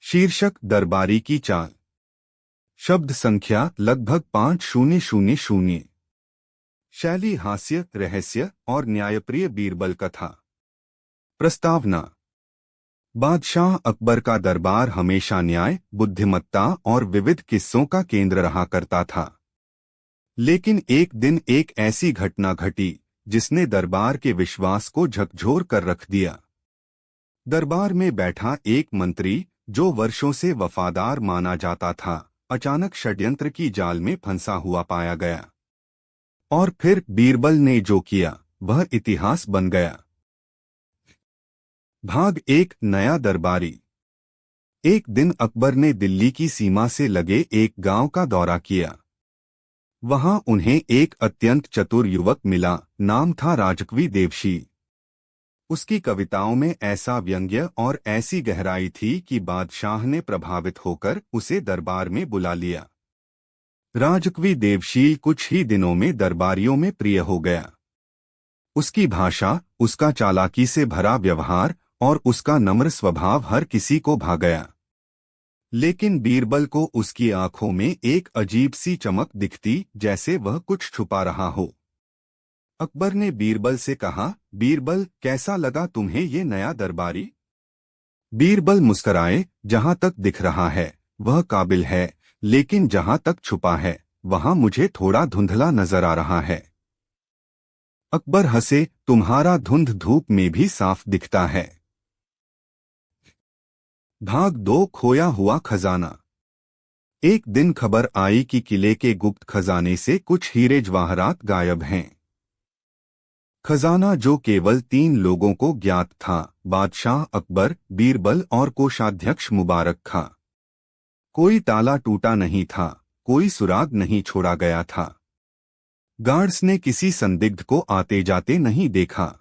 शीर्षक दरबारी की चाल। शब्द संख्या लगभग 5000। शैली हास्य, रहस्य और न्यायप्रिय बीरबल कथा। प्रस्तावना। बादशाह अकबर का दरबार हमेशा न्याय, बुद्धिमत्ता और विविध किस्सों का केंद्र रहा करता था। लेकिन एक दिन एक ऐसी घटना घटी जिसने दरबार के विश्वास को झकझोर कर रख दिया। दरबार में बैठा एक मंत्री, जो वर्षों से वफादार माना जाता था, अचानक षड्यंत्र की जाल में फंसा हुआ पाया गया। और फिर बीरबल ने जो किया वह इतिहास बन गया। भाग एक। नया दरबारी। एक दिन अकबर ने दिल्ली की सीमा से लगे एक गांव का दौरा किया। वहां उन्हें एक अत्यंत चतुर युवक मिला। नाम था राजकवि देवशील। उसकी कविताओं में ऐसा व्यंग्य और ऐसी गहराई थी कि बादशाह ने प्रभावित होकर उसे दरबार में बुला लिया। राजकवि देवशील कुछ ही दिनों में दरबारियों में प्रिय हो गया। उसकी भाषा, उसका चालाकी से भरा व्यवहार और उसका नम्र स्वभाव हर किसी को भा गया। लेकिन बीरबल को उसकी आंखों में एक अजीब सी चमक दिखती, जैसे वह कुछ छुपा रहा हो। अकबर ने बीरबल से कहा, बीरबल, कैसा लगा तुम्हें ये नया दरबारी? बीरबल मुस्कराए, जहां तक दिख रहा है वह काबिल है, लेकिन जहां तक छुपा है वहां मुझे थोड़ा धुंधला नजर आ रहा है। अकबर हंसे, तुम्हारा धुंध धूप में भी साफ दिखता है। भाग दो। खोया हुआ खजाना। एक दिन खबर आई कि किले के गुप्त खजाने से कुछ हीरे जवाहरात गायब हैं। खजाना, जो केवल 3 लोगों को ज्ञात था, बादशाह अकबर, बीरबल और कोषाध्यक्ष मुबारक खां। कोई ताला टूटा नहीं था, कोई सुराग नहीं छोड़ा गया था। गार्ड्स ने किसी संदिग्ध को आते जाते नहीं देखा,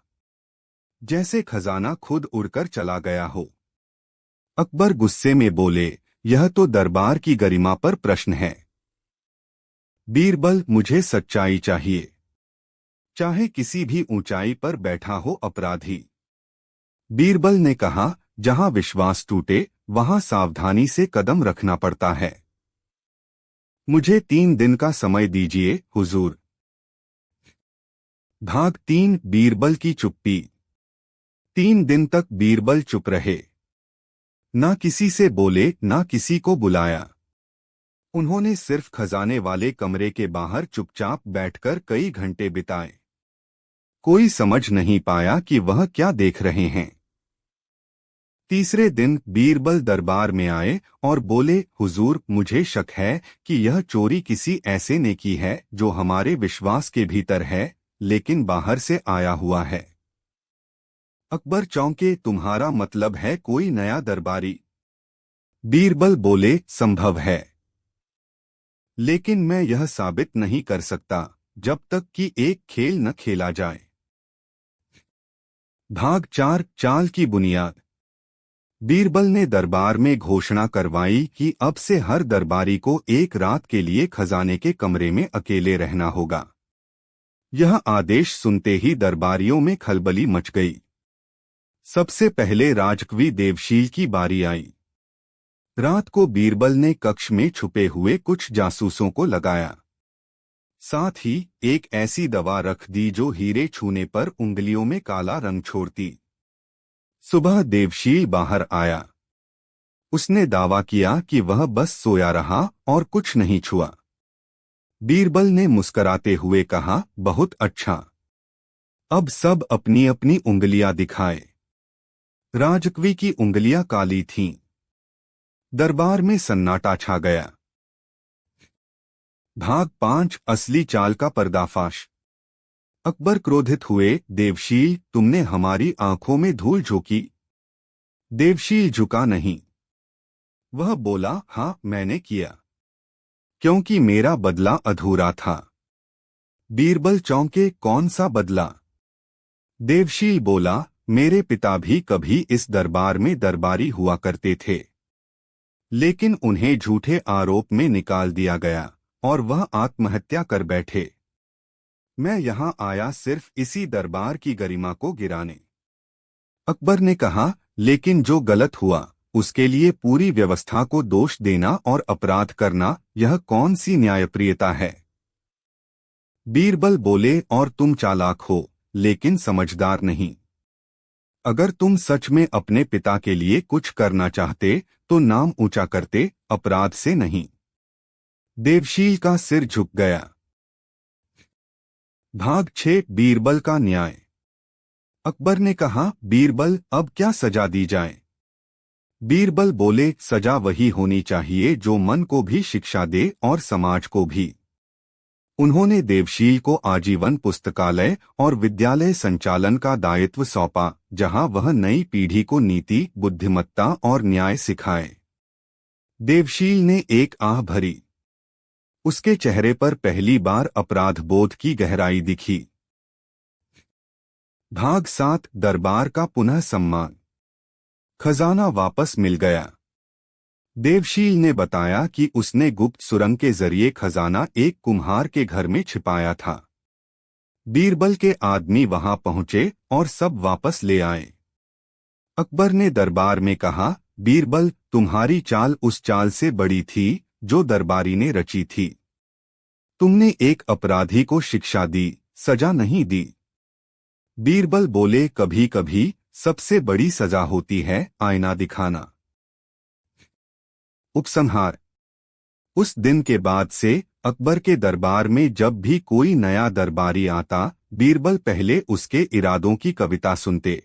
जैसे खजाना खुद उड़कर चला गया हो। अकबर गुस्से में बोले, यह तो दरबार की गरिमा पर प्रश्न है। बीरबल, मुझे सच्चाई चाहिए, चाहे किसी भी ऊंचाई पर बैठा हो अपराधी। बीरबल ने कहा, जहां विश्वास टूटे वहां सावधानी से कदम रखना पड़ता है। मुझे 3 दिन का समय दीजिए हुजूर। भाग 3। बीरबल की चुप्पी। 3 दिन तक बीरबल चुप रहे। ना किसी से बोले, ना किसी को बुलाया। उन्होंने सिर्फ खजाने वाले कमरे के बाहर चुपचाप बैठकर कई घंटे बिताए। कोई समझ नहीं पाया कि वह क्या देख रहे हैं। तीसरे दिन बीरबल दरबार में आए और बोले, हुजूर, मुझे शक है कि यह चोरी किसी ऐसे ने की है जो हमारे विश्वास के भीतर है, लेकिन बाहर से आया हुआ है। अकबर चौंके, तुम्हारा मतलब है कोई नया दरबारी? बीरबल बोले, संभव है, लेकिन मैं यह साबित नहीं कर सकता जब तक कि एक खेल न खेला जाए। भाग 4। चाल की बुनियाद। बीरबल ने दरबार में घोषणा करवाई कि अब से हर दरबारी को एक रात के लिए खजाने के कमरे में अकेले रहना होगा। यह आदेश सुनते ही दरबारियों में खलबली मच गई। सबसे पहले राजकवि देवशील की बारी आई। रात को बीरबल ने कक्ष में छुपे हुए कुछ जासूसों को लगाया। साथ ही एक ऐसी दवा रख दी जो हीरे छूने पर उंगलियों में काला रंग छोड़ती। सुबह देवशील बाहर आया। उसने दावा किया कि वह बस सोया रहा और कुछ नहीं छुआ। बीरबल ने मुस्कराते हुए कहा, बहुत अच्छा, अब सब अपनी अपनी उंगलियां दिखाए। राजकवि की उंगलियां काली थीं। दरबार में सन्नाटा छा गया। भाग 5। असली चाल का पर्दाफाश। अकबर क्रोधित हुए, देवशील, तुमने हमारी आंखों में धूल झोंकी। देवशील झुका नहीं। वह बोला, हाँ, मैंने किया, क्योंकि मेरा बदला अधूरा था। बीरबल चौंके, कौन सा बदला? देवशील बोला, मेरे पिता भी कभी इस दरबार में दरबारी हुआ करते थे, लेकिन उन्हें झूठे आरोप में निकाल दिया गया और वह आत्महत्या कर बैठे। मैं यहां आया सिर्फ इसी दरबार की गरिमा को गिराने। अकबर ने कहा, लेकिन जो गलत हुआ उसके लिए पूरी व्यवस्था को दोष देना और अपराध करना, यह कौन सी न्यायप्रियता है? बीरबल बोले, और तुम चालाक हो, लेकिन समझदार नहीं। अगर तुम सच में अपने पिता के लिए कुछ करना चाहते तो नाम ऊंचा करते, अपराध से नहीं। देवशील का सिर झुक गया। भाग 6 बीरबल का न्याय। अकबर ने कहा, बीरबल, अब क्या सजा दी जाए? बीरबल बोले, सजा वही होनी चाहिए जो मन को भी शिक्षा दे और समाज को भी। उन्होंने देवशील को आजीवन पुस्तकालय और विद्यालय संचालन का दायित्व सौंपा, जहां वह नई पीढ़ी को नीति, बुद्धिमत्ता और न्याय सिखाए। देवशील ने एक आह भरी। उसके चेहरे पर पहली बार अपराध बोध की गहराई दिखी। भाग 7 दरबार का पुनः सम्मान। खजाना वापस मिल गया। देवशील ने बताया कि उसने गुप्त सुरंग के जरिए खजाना एक कुम्हार के घर में छिपाया था। बीरबल के आदमी वहां पहुंचे और सब वापस ले आए। अकबर ने दरबार में कहा, बीरबल, तुम्हारी चाल उस चाल से बड़ी थी जो दरबारी ने रची थी। तुमने एक अपराधी को शिक्षा दी, सजा नहीं दी। बीरबल बोले, कभी कभी सबसे बड़ी सजा होती है आईना दिखाना। उपसंहार। उस दिन के बाद से अकबर के दरबार में जब भी कोई नया दरबारी आता, बीरबल पहले उसके इरादों की कविता सुनते।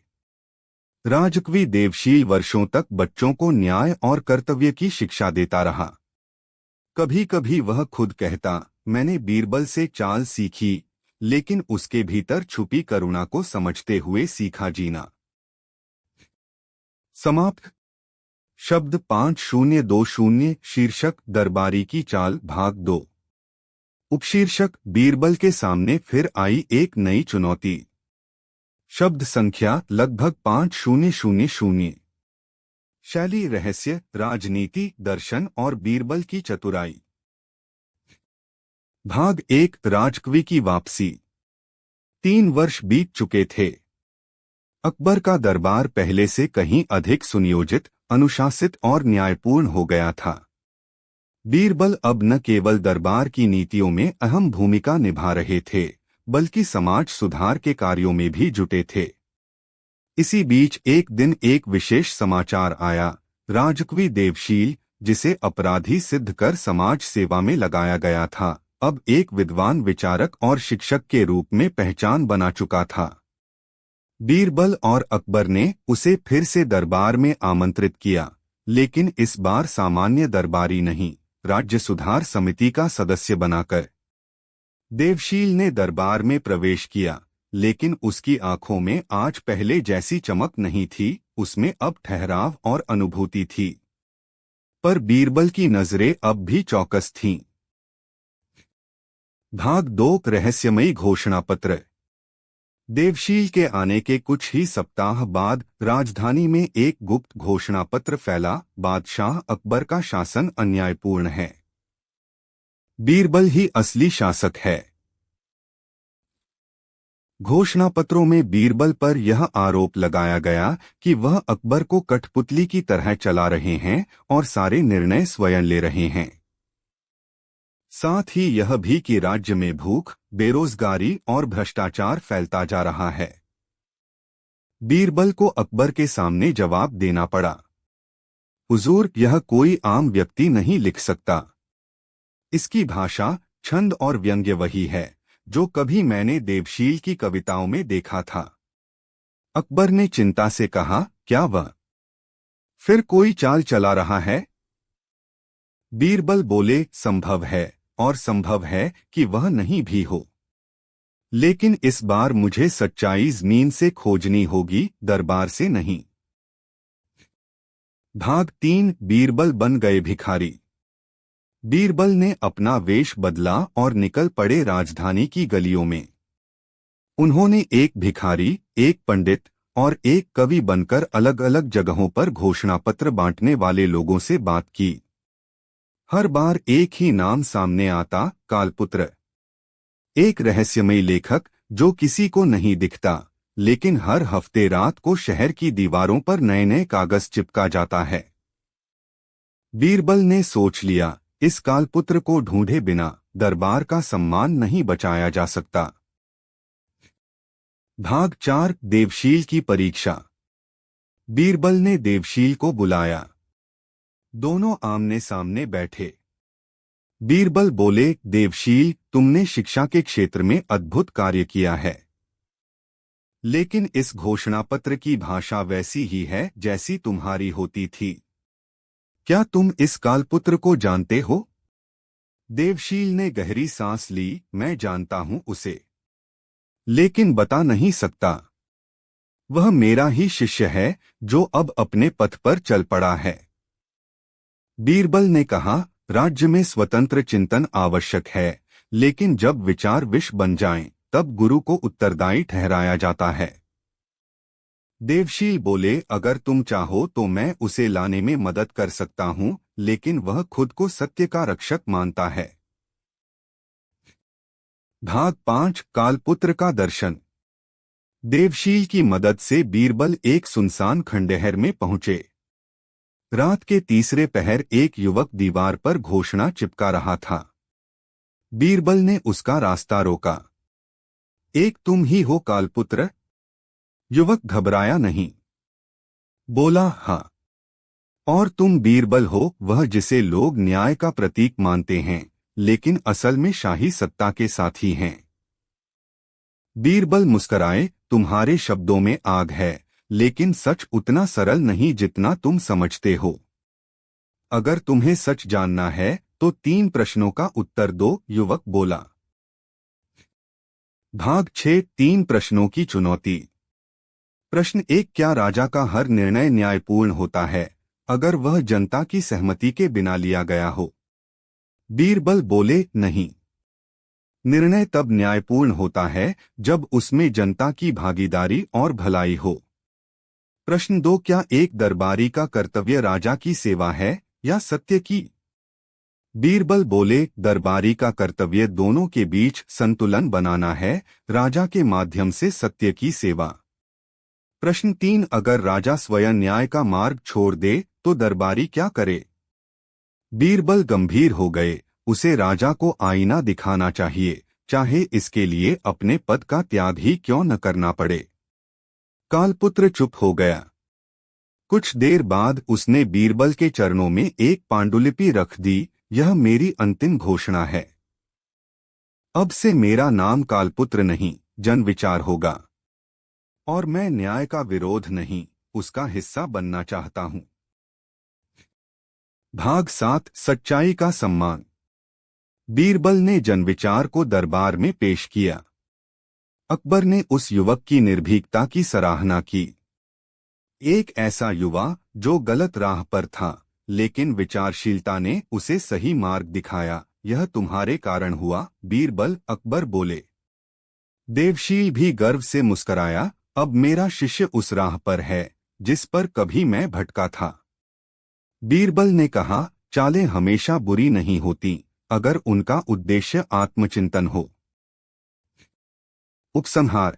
राजकवि देवशील वर्षों तक बच्चों को न्याय और कर्तव्य की शिक्षा देता रहा। कभी कभी वह खुद कहता, मैंने बीरबल से चाल सीखी, लेकिन उसके भीतर छुपी करुणा को समझते हुए सीखा जीना। समाप्त। शब्द 5020। शीर्षक दरबारी की चाल भाग 2। उपशीर्षक बीरबल के सामने फिर आई एक नई चुनौती। शब्द संख्या लगभग 5000। शैली रहस्य, राजनीति, दर्शन और बीरबल की चतुराई। भाग 1 राजकवि की वापसी। 3 वर्ष बीत चुके थे। अकबर का दरबार पहले से कहीं अधिक सुनियोजित, अनुशासित और न्यायपूर्ण हो गया था। बीरबल अब न केवल दरबार की नीतियों में अहम भूमिका निभा रहे थे, बल्कि समाज सुधार के कार्यों में भी जुटे थे। इसी बीच एक दिन एक विशेष समाचार आया। राजकवि देवशील, जिसे अपराधी सिद्ध कर समाज सेवा में लगाया गया था, अब एक विद्वान विचारक और शिक्षक के रूप में पहचान बना चुका था। बीरबल और अकबर ने उसे फिर से दरबार में आमंत्रित किया, लेकिन इस बार सामान्य दरबारी नहीं, राज्य सुधार समिति का सदस्य बनाकर। देवशील ने दरबार में प्रवेश किया, लेकिन उसकी आंखों में आज पहले जैसी चमक नहीं थी, उसमें अब ठहराव और अनुभूति थी। पर बीरबल की नजरें अब भी चौकस थीं। भाग 2 रहस्यमयी घोषणा पत्र। देवशील के आने के कुछ ही सप्ताह बाद राजधानी में एक गुप्त घोषणा पत्र फैला, बादशाह अकबर का शासन अन्यायपूर्ण है। बीरबल ही असली शासक है। घोषणा पत्रों में बीरबल पर यह आरोप लगाया गया कि वह अकबर को कठपुतली की तरह चला रहे हैं और सारे निर्णय स्वयं ले रहे हैं। साथ ही यह भी कि राज्य में भूख, बेरोजगारी और भ्रष्टाचार फैलता जा रहा है। बीरबल को अकबर के सामने जवाब देना पड़ा। हुजूर, यह कोई आम व्यक्ति नहीं लिख सकता। इसकी भाषा, छंद और व्यंग्य वही है जो कभी मैंने देवशील की कविताओं में देखा था। अकबर ने चिंता से कहा, क्या वह फिर कोई चाल चला रहा है? बीरबल बोले, संभव है, और संभव है कि वह नहीं भी हो। लेकिन इस बार मुझे सच्चाई जमीन से खोजनी होगी, दरबार से नहीं। भाग 3 बीरबल बन गए भिखारी। बीरबल ने अपना वेश बदला और निकल पड़े राजधानी की गलियों में। उन्होंने एक भिखारी, एक पंडित और एक कवि बनकर अलग अलग जगहों पर घोषणा पत्र बांटने वाले लोगों से बात की। हर बार एक ही नाम सामने आता, कालपुत्र। एक रहस्यमयी लेखक जो किसी को नहीं दिखता, लेकिन हर हफ्ते रात को शहर की दीवारों पर नए नए कागज चिपका जाता है। बीरबल ने सोच लिया, इस कालपुत्र को ढूंढे बिना दरबार का सम्मान नहीं बचाया जा सकता। भाग 4 देवशील की परीक्षा। बीरबल ने देवशील को बुलाया। दोनों आमने सामने बैठे। बीरबल बोले, देवशील, तुमने शिक्षा के क्षेत्र में अद्भुत कार्य किया है, लेकिन इस घोषणापत्र की भाषा वैसी ही है जैसी तुम्हारी होती थी। क्या तुम इस कालपुत्र को जानते हो? देवशील ने गहरी सांस ली। मैं जानता हूं उसे, लेकिन बता नहीं सकता। वह मेरा ही शिष्य है जो अब अपने पथ पर चल पड़ा है। बीरबल ने कहा, राज्य में स्वतंत्र चिंतन आवश्यक है, लेकिन जब विचार विष बन जाएं, तब गुरु को उत्तरदायी ठहराया जाता है। देवशील बोले, अगर तुम चाहो तो मैं उसे लाने में मदद कर सकता हूं, लेकिन वह खुद को सत्य का रक्षक मानता है। भाग 5 कालपुत्र का दर्शन। देवशील की मदद से बीरबल एक सुनसान खंडहर में पहुंचे। रात के तीसरे पहर एक युवक दीवार पर घोषणा चिपका रहा था। बीरबल ने उसका रास्ता रोका। एक तुम ही हो कालपुत्र? युवक घबराया नहीं, बोला, हाँ। और तुम बीरबल हो, वह जिसे लोग न्याय का प्रतीक मानते हैं, लेकिन असल में शाही सत्ता के साथी हैं। बीरबल मुस्कराए, तुम्हारे शब्दों में आग है, लेकिन सच उतना सरल नहीं जितना तुम समझते हो। अगर तुम्हें सच जानना है तो 3 प्रश्नों का उत्तर दो, युवक बोला। भाग 6 3 प्रश्नों की चुनौती। प्रश्न 1, क्या राजा का हर निर्णय न्यायपूर्ण होता है, अगर वह जनता की सहमति के बिना लिया गया हो? बीरबल बोले, नहीं। निर्णय तब न्यायपूर्ण होता है जब उसमें जनता की भागीदारी और भलाई हो। प्रश्न 2, क्या एक दरबारी का कर्तव्य राजा की सेवा है या सत्य की? बीरबल बोले, दरबारी का कर्तव्य दोनों के बीच संतुलन बनाना है, राजा के माध्यम से सत्य की सेवा। प्रश्न 3, अगर राजा स्वयं न्याय का मार्ग छोड़ दे तो दरबारी क्या करे? बीरबल गंभीर हो गए, उसे राजा को आईना दिखाना चाहिए, चाहे इसके लिए अपने पद का त्याग ही क्यों न करना पड़े। कालपुत्र चुप हो गया। कुछ देर बाद उसने बीरबल के चरणों में एक पांडुलिपि रख दी। यह मेरी अंतिम घोषणा है। अब से मेरा नाम कालपुत्र नहीं, जनविचार होगा, और मैं न्याय का विरोध नहीं, उसका हिस्सा बनना चाहता हूं। भाग 7 सच्चाई का सम्मान। बीरबल ने जनविचार को दरबार में पेश किया। अकबर ने उस युवक की निर्भीकता की सराहना की। एक ऐसा युवा जो गलत राह पर था, लेकिन विचारशीलता ने उसे सही मार्ग दिखाया। यह तुम्हारे कारण हुआ, बीरबल, अकबर बोले। देवशील भी गर्व से मुस्कराया, अब मेरा शिष्य उस राह पर है जिस पर कभी मैं भटका था। बीरबल ने कहा, चालें हमेशा बुरी नहीं होती, अगर उनका उद्देश्य आत्मचिंतन हो। उपसंहार।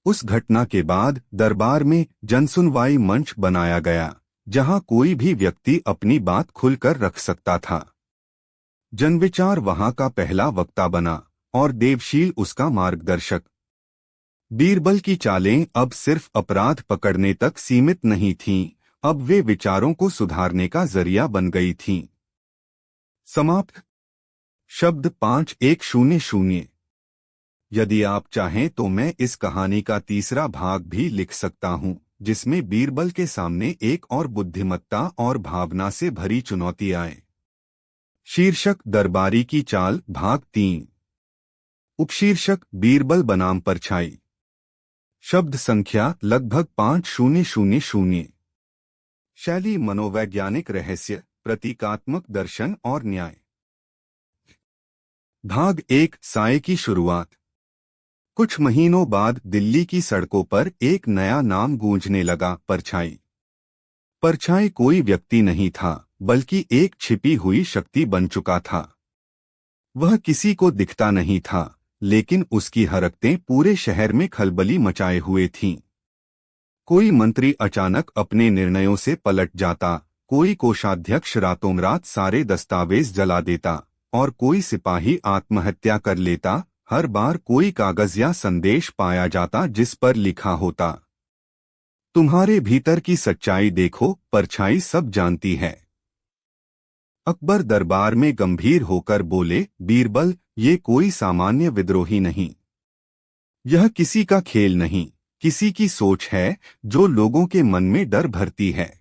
उस घटना के बाद दरबार में जनसुनवाई मंच बनाया गया, जहां कोई भी व्यक्ति अपनी बात खुलकर रख सकता था। जनविचार वहां का पहला वक्ता बना और देवशील उसका मार्गदर्शक। बीरबल की चालें अब सिर्फ अपराध पकड़ने तक सीमित नहीं थीं, अब वे विचारों को सुधारने का जरिया बन गई थीं। समाप्त। शब्द 5100। यदि आप चाहें तो मैं इस कहानी का तीसरा भाग भी लिख सकता हूं, जिसमें बीरबल के सामने एक और बुद्धिमत्ता और भावना से भरी चुनौती आए। शीर्षक, दरबारी की चाल, भाग 3। उपशीर्षक, बीरबल बनाम परछाई। शब्द संख्या लगभग 5000। शैली, मनोवैज्ञानिक रहस्य, प्रतीकात्मक दर्शन और न्याय। भाग 1 साये की शुरुआत। कुछ महीनों बाद दिल्ली की सड़कों पर एक नया नाम गूंजने लगा, परछाई। परछाई कोई व्यक्ति नहीं था, बल्कि एक छिपी हुई शक्ति बन चुका था। वह किसी को दिखता नहीं था, लेकिन उसकी हरकतें पूरे शहर में खलबली मचाए हुए थीं। कोई मंत्री अचानक अपने निर्णयों से पलट जाता, कोई कोषाध्यक्ष रातों रात सारे दस्तावेज जला देता और कोई सिपाही आत्महत्या कर लेता, हर बार कोई कागज या संदेश पाया जाता जिस पर लिखा होता, तुम्हारे भीतर की सच्चाई देखो, परछाई सब जानती है। अकबर दरबार में गंभीर होकर बोले, बीरबल, ये कोई सामान्य विद्रोही नहीं, यह किसी का खेल नहीं, किसी की सोच है जो लोगों के मन में डर भरती है।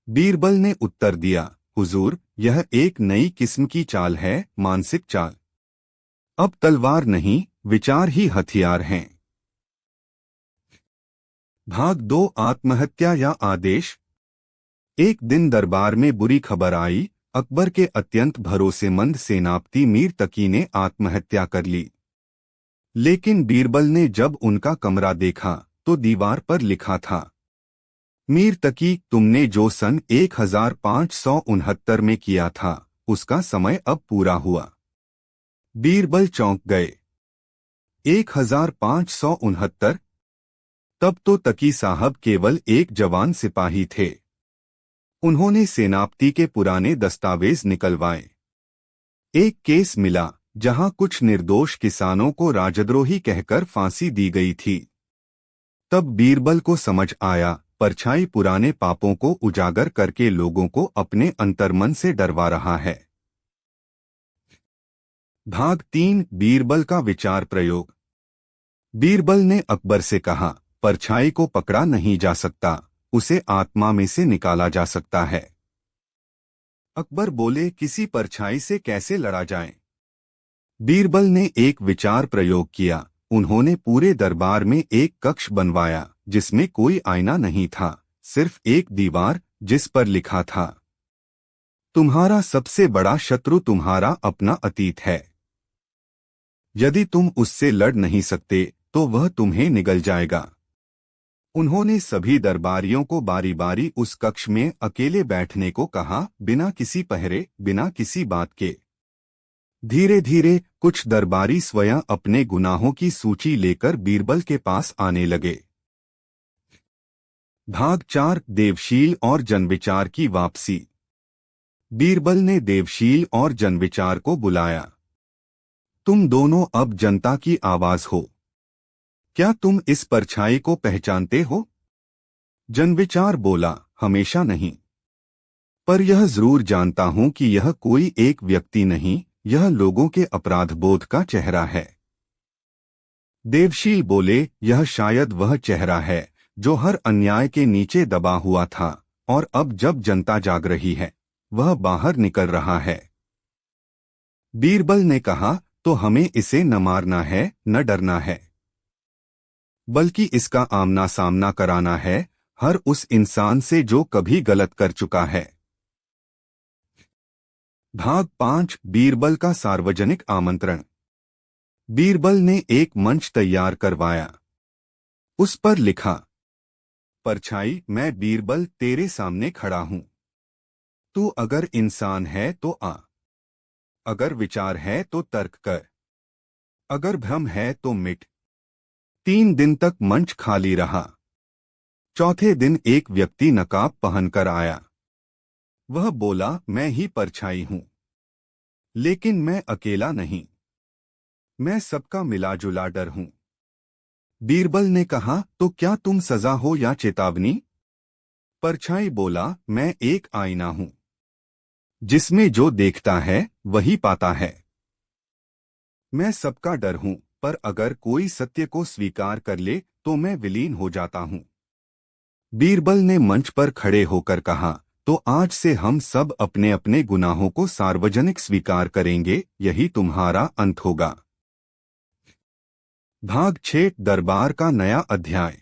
बीरबल ने उत्तर दिया, हुजूर, यह एक नई किस्म की चाल है, मानसिक चाल। अब तलवार नहीं, विचार ही हथियार हैं। भाग 2, आत्महत्या या आदेश। एक दिन दरबार में बुरी खबर आई, अकबर के अत्यंत भरोसेमंद सेनापति मीर तकी ने आत्महत्या कर ली। लेकिन बीरबल ने जब उनका कमरा देखा तो दीवार पर लिखा था, मीर तकी, तुमने जो सन 1569 में किया था उसका समय अब पूरा हुआ। बीरबल चौंक गए। 1569? तब तो तकी साहब केवल एक जवान सिपाही थे। उन्होंने सेनापति के पुराने दस्तावेज निकलवाए। एक केस मिला जहां कुछ निर्दोष किसानों को राजद्रोही कहकर फांसी दी गई थी। तब बीरबल को समझ आया, परछाई पुराने पापों को उजागर करके लोगों को अपने अंतर्मन से डरवा रहा है। भाग 3, बीरबल का विचार प्रयोग। बीरबल ने अकबर से कहा, परछाई को पकड़ा नहीं जा सकता, उसे आत्मा में से निकाला जा सकता है। अकबर बोले, किसी परछाई से कैसे लड़ा जाए? बीरबल ने एक विचार प्रयोग किया। उन्होंने पूरे दरबार में एक कक्ष बनवाया जिसमें कोई आईना नहीं था, सिर्फ एक दीवार जिस पर लिखा था, तुम्हारा सबसे बड़ा शत्रु तुम्हारा अपना अतीत है। यदि तुम उससे लड़ नहीं सकते तो वह तुम्हें निगल जाएगा। उन्होंने सभी दरबारियों को बारी बारी उस कक्ष में अकेले बैठने को कहा, बिना किसी पहरे, बिना किसी बात के। धीरे धीरे कुछ दरबारी स्वयं अपने गुनाहों की सूची लेकर बीरबल के पास आने लगे। भाग 4, देवशील और जनविचार की वापसी। बीरबल ने देवशील और जनविचार को बुलाया। तुम दोनों अब जनता की आवाज हो। क्या तुम इस परछाई को पहचानते हो? जनविचार बोला, हमेशा नहीं, पर यह जरूर जानता हूं कि यह कोई एक व्यक्ति नहीं, यह लोगों के अपराधबोध का चेहरा है। देवशील बोले, यह शायद वह चेहरा है जो हर अन्याय के नीचे दबा हुआ था और अब जब जनता जाग रही है वह बाहर निकल रहा है। बीरबल ने कहा, तो हमें इसे न मारना है न डरना है, बल्कि इसका आमना सामना कराना है, हर उस इंसान से जो कभी गलत कर चुका है। भाग 5, बीरबल का सार्वजनिक आमंत्रण। बीरबल ने एक मंच तैयार करवाया। उस पर लिखा, परछाई, मैं बीरबल तेरे सामने खड़ा हूं। तू अगर इंसान है तो आ, अगर विचार है तो तर्क कर, अगर भ्रम है तो मिट। 3 दिन तक मंच खाली रहा। चौथे दिन एक व्यक्ति नकाब पहनकर आया। वह बोला, मैं ही परछाई हूं, लेकिन मैं अकेला नहीं, मैं सबका मिला जुला डर हूं। बीरबल ने कहा, तो क्या तुम सजा हो या चेतावनी? परछाई बोला, मैं एक आईना हूं, जिसमें जो देखता है वही पाता है। मैं सबका डर हूं, पर अगर कोई सत्य को स्वीकार कर ले तो मैं विलीन हो जाता हूं। बीरबल ने मंच पर खड़े होकर कहा, तो आज से हम सब अपने अपने गुनाहों को सार्वजनिक स्वीकार करेंगे, यही तुम्हारा अंत होगा। भाग 6, दरबार का नया अध्याय।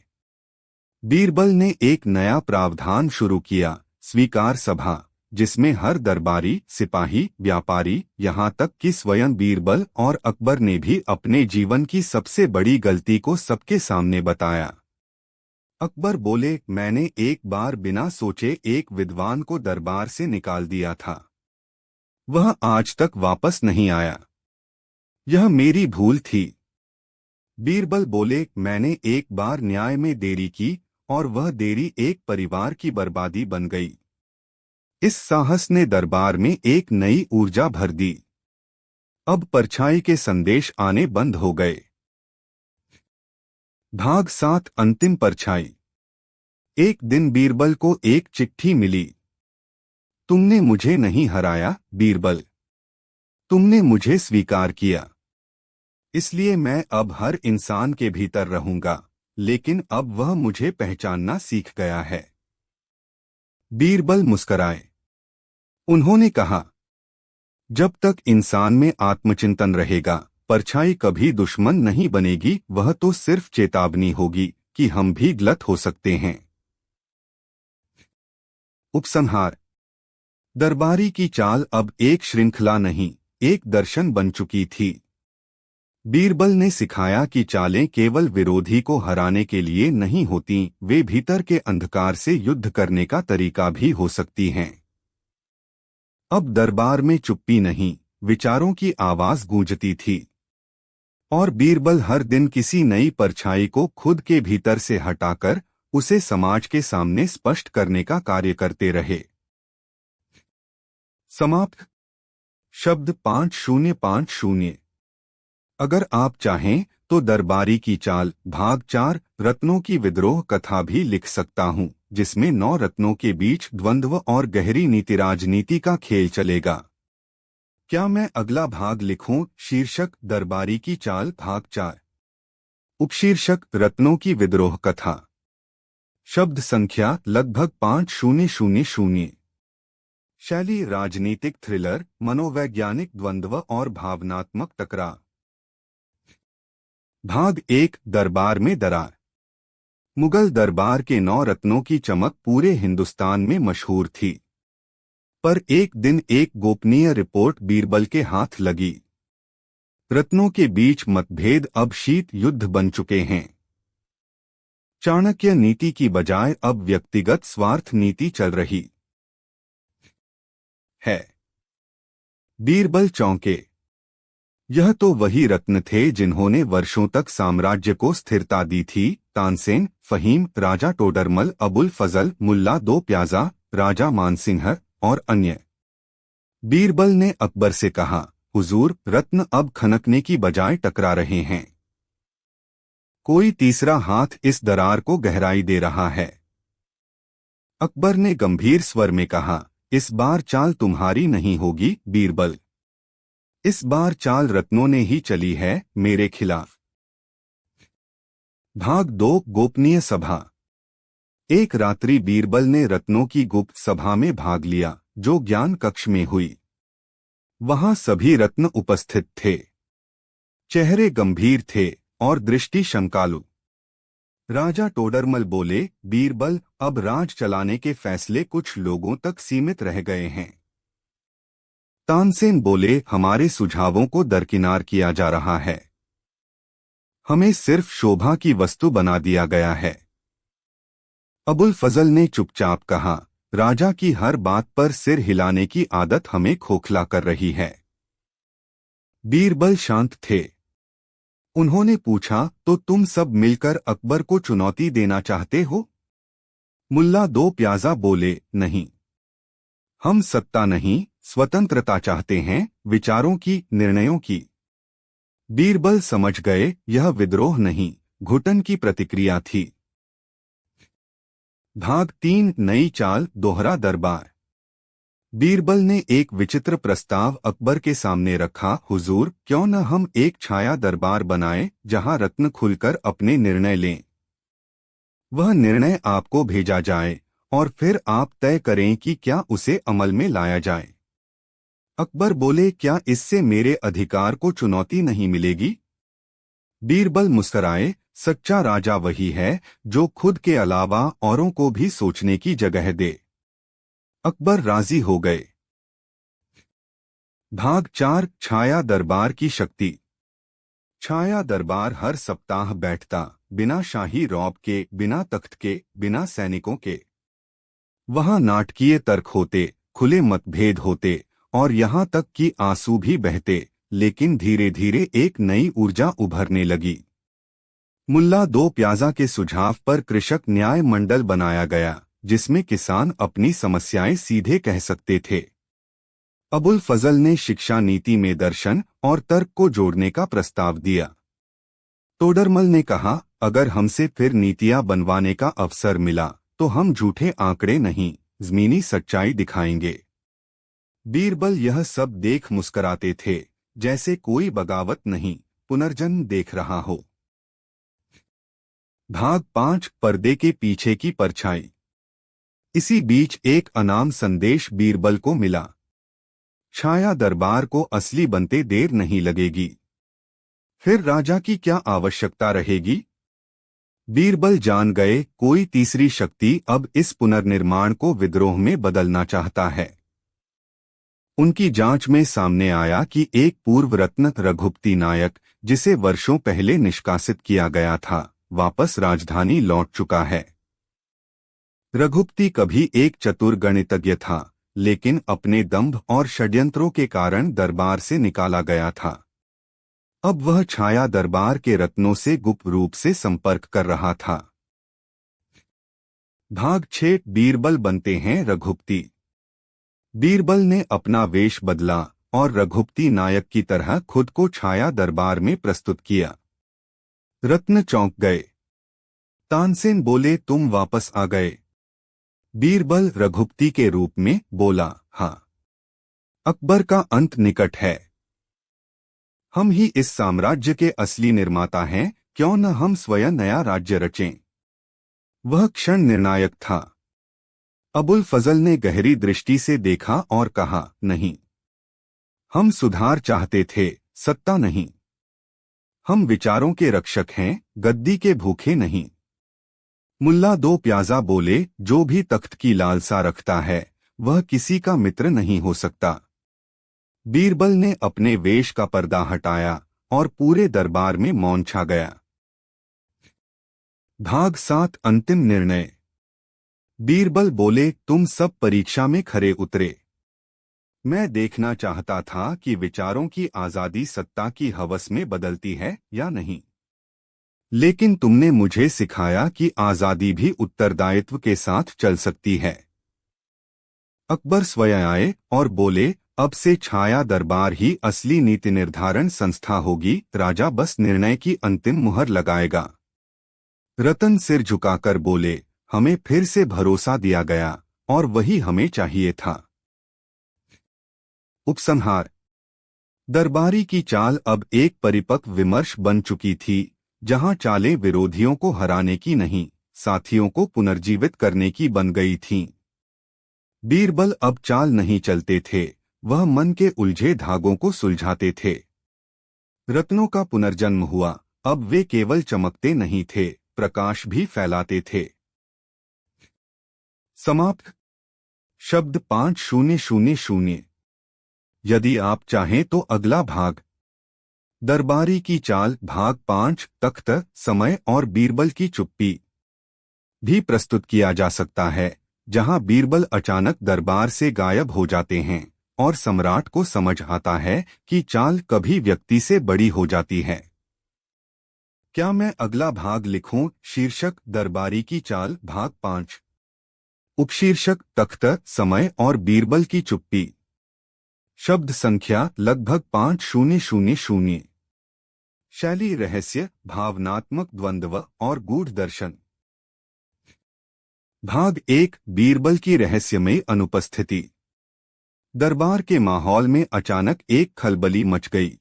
बीरबल ने एक नया प्रावधान शुरू किया, स्वीकार सभा, जिसमें हर दरबारी, सिपाही, व्यापारी, यहाँ तक कि स्वयं बीरबल और अकबर ने भी अपने जीवन की सबसे बड़ी गलती को सबके सामने बताया। अकबर बोले, मैंने एक बार बिना सोचे एक विद्वान को दरबार से निकाल दिया था, वह आज तक वापस नहीं आया, यह मेरी भूल थी। बीरबल बोले, मैंने एक बार न्याय में देरी की और वह देरी एक परिवार की बर्बादी बन गई। इस साहस ने दरबार में एक नई ऊर्जा भर दी। अब परछाई के संदेश आने बंद हो गए। भाग 7 अंतिम परछाई। एक दिन बीरबल को एक चिट्ठी मिली। तुमने मुझे नहीं हराया बीरबल, तुमने मुझे स्वीकार किया, इसलिए मैं अब हर इंसान के भीतर रहूंगा, लेकिन अब वह मुझे पहचानना सीख गया है। बीरबल मुस्कराए। उन्होंने कहा, जब तक इंसान में आत्मचिंतन रहेगा, परछाई कभी दुश्मन नहीं बनेगी, वह तो सिर्फ चेतावनी होगी कि हम भी गलत हो सकते हैं। उपसंहार। दरबारी की चाल अब एक श्रृंखला नहीं, एक दर्शन बन चुकी थी। बीरबल ने सिखाया कि चालें केवल विरोधी को हराने के लिए नहीं होती, वे भीतर के अंधकार से युद्ध करने का तरीका भी हो सकती हैं। अब दरबार में चुप्पी नहीं, विचारों की आवाज गूंजती थी, और बीरबल हर दिन किसी नई परछाई को खुद के भीतर से हटाकर उसे समाज के सामने स्पष्ट करने का कार्य करते रहे। समाप्त। शब्द 5050। अगर आप चाहें तो दरबारी की चाल भाग 4 रत्नों की विद्रोह कथा भी लिख सकता हूं, जिसमें 9 रत्नों के बीच द्वंद्व और गहरी नीति राजनीति का खेल चलेगा। क्या मैं अगला भाग लिखूं? शीर्षक दरबारी की चाल भाग 4। उपशीर्षक रत्नों की विद्रोह कथा। शब्द संख्या लगभग 5000। शैली राजनीतिक थ्रिलर, मनोवैज्ञानिक द्वंद्व और भावनात्मक टकराव। भाग 1 दरबार में दरार। मुगल दरबार के 9 रत्नों की चमक पूरे हिंदुस्तान में मशहूर थी, पर एक दिन एक गोपनीय रिपोर्ट बीरबल के हाथ लगी। रत्नों के बीच मतभेद अब शीत युद्ध बन चुके हैं। चाणक्य नीति की बजाय अब व्यक्तिगत स्वार्थ नीति चल रही है। बीरबल चौंके। यह तो वही रत्न थे जिन्होंने वर्षों तक साम्राज्य को स्थिरता दी थी। तानसेन, फहीम, राजा टोडरमल, अबुल फजल, मुल्ला दो प्याजा, राजा मानसिंह और अन्य। बीरबल ने अकबर से कहा, हुजूर, रत्न अब खनकने की बजाय टकरा रहे हैं। कोई तीसरा हाथ इस दरार को गहराई दे रहा है। अकबर ने गंभीर स्वर में कहा, इस बार चाल तुम्हारी नहीं होगी बीरबल। इस बार चाल रत्नों ने ही चली है मेरे खिलाफ। भाग 2 गोपनीय सभा। एक रात्रि बीरबल ने रत्नों की गुप्त सभा में भाग लिया, जो ज्ञान कक्ष में हुई। वहां सभी रत्न उपस्थित थे। चेहरे गंभीर थे और दृष्टि शंकालु। राजा टोडरमल बोले, बीरबल, अब राज चलाने के फैसले कुछ लोगों तक सीमित रह गए हैं। तानसेन बोले, हमारे सुझावों को दरकिनार किया जा रहा है। हमें सिर्फ शोभा की वस्तु बना दिया गया है। अबुल फजल ने चुपचाप कहा, राजा की हर बात पर सिर हिलाने की आदत हमें खोखला कर रही है। बीरबल शांत थे। उन्होंने पूछा, तो तुम सब मिलकर अकबर को चुनौती देना चाहते हो? मुल्ला दो प्याजा बोले, नहीं, हम सत्ता नहीं, स्वतंत्रता चाहते हैं, विचारों की, निर्णयों की। बीरबल समझ गए, यह विद्रोह नहीं, घुटन की प्रतिक्रिया थी। भाग 3 नई चाल दोहरा दरबार। बीरबल ने एक विचित्र प्रस्ताव अकबर के सामने रखा, हुजूर, क्यों न हम एक छाया दरबार बनाएं, जहां रत्न खुलकर अपने निर्णय लें। वह निर्णय आपको भेजा जाए और फिर आप तय करें कि क्या उसे अमल में लाया जाए। अकबर बोले, क्या इससे मेरे अधिकार को चुनौती नहीं मिलेगी? बीरबल मुस्कराए, सच्चा राजा वही है जो खुद के अलावा औरों को भी सोचने की जगह दे। अकबर राजी हो गए। भाग 4 छाया दरबार की शक्ति। छाया दरबार हर सप्ताह बैठता, बिना शाही रौब के, बिना तख्त के, बिना सैनिकों के। वहां नाटकीय तर्क होते, खुले मतभेद होते और यहां तक कि आंसू भी बहते, लेकिन धीरे धीरे एक नई ऊर्जा उभरने लगी। मुल्ला दो प्याजा के सुझाव पर कृषक न्याय मंडल बनाया गया, जिसमें किसान अपनी समस्याएं सीधे कह सकते थे। अबुल फजल ने शिक्षा नीति में दर्शन और तर्क को जोड़ने का प्रस्ताव दिया। तोडरमल ने कहा, अगर हमसे फिर नीतियां बनवाने का अवसर मिला तो हम झूठे आंकड़े नहीं, ज़मीनी सच्चाई दिखाएंगे। बीरबल यह सब देख मुस्कराते थे, जैसे कोई बगावत नहीं, पुनर्जन्म देख रहा हो। भाग 5, पर्दे के पीछे की परछाई। इसी बीच एक अनाम संदेश बीरबल को मिला। छाया दरबार को असली बनते देर नहीं लगेगी। फिर राजा की क्या आवश्यकता रहेगी? बीरबल जान गए, कोई तीसरी शक्ति अब इस पुनर्निर्माण को विद्रोह में बदलना चाहता है। उनकी जांच में सामने आया कि एक पूर्व रत्न रघुपति नायक, जिसे वर्षों पहले निष्कासित किया गया था, वापस राजधानी लौट चुका है। रघुपति कभी एक चतुर गणितज्ञ था, लेकिन अपने दंभ और षड्यंत्रों के कारण दरबार से निकाला गया था। अब वह छाया दरबार के रत्नों से गुप्त रूप से संपर्क कर रहा था। भाग 6, बीरबल बनते हैं रघुपति। बीरबल ने अपना वेश बदला और रघुपति नायक की तरह खुद को छाया दरबार में प्रस्तुत किया। रत्न चौंक गए। तानसेन बोले, तुम वापस आ गए? बीरबल रघुपति के रूप में बोला, हाँ, अकबर का अंत निकट है। हम ही इस साम्राज्य के असली निर्माता हैं, क्यों न हम स्वयं नया राज्य रचें। वह क्षण निर्णायक था। अबुल फजल ने गहरी दृष्टि से देखा और कहा, नहीं, हम सुधार चाहते थे, सत्ता नहीं। हम विचारों के रक्षक हैं, गद्दी के भूखे नहीं। मुल्ला दो प्याजा बोले, जो भी तख्त की लालसा रखता है वह किसी का मित्र नहीं हो सकता। बीरबल ने अपने वेश का पर्दा हटाया और पूरे दरबार में मौन छा गया। भाग 7, अंतिम निर्णय। बीरबल बोले, तुम सब परीक्षा में खरे उतरे। मैं देखना चाहता था कि विचारों की आजादी सत्ता की हवस में बदलती है या नहीं। लेकिन तुमने मुझे सिखाया कि आजादी भी उत्तरदायित्व के साथ चल सकती है। अकबर स्वयं आए और बोले, अब से छाया दरबार ही असली नीति निर्धारण संस्था होगी, राजा बस निर्णय की अंतिम मुहर लगाएगा। रतन सिर झुकाकर बोले, हमें फिर से भरोसा दिया गया और वही हमें चाहिए था। उपसंहार। दरबारी की चाल अब एक परिपक्व विमर्श बन चुकी थी, जहां चालें विरोधियों को हराने की नहीं, साथियों को पुनर्जीवित करने की बन गई थीं। बीरबल अब चाल नहीं चलते थे, वह मन के उलझे धागों को सुलझाते थे। रत्नों का पुनर्जन्म हुआ, अब वे केवल चमकते नहीं थे, प्रकाश भी फैलाते थे। समाप्त। शब्द 5000। यदि आप चाहें तो अगला भाग दरबारी की चाल भाग 5, तख्त, समय और बीरबल की चुप्पी भी प्रस्तुत किया जा सकता है, जहां बीरबल अचानक दरबार से गायब हो जाते हैं और सम्राट को समझ आता है कि चाल कभी व्यक्ति से बड़ी हो जाती है। क्या मैं अगला भाग लिखूं? शीर्षक दरबारी की चाल भाग 5, उपशीर्षक तख्त, समय और बीरबल की चुप्पी। शब्द संख्या लगभग 5000। शैली रहस्य, भावनात्मक द्वंद्व और गूढ़ दर्शन। भाग 1, बीरबल की रहस्यमय अनुपस्थिति। दरबार के माहौल में अचानक एक खलबली मच गई।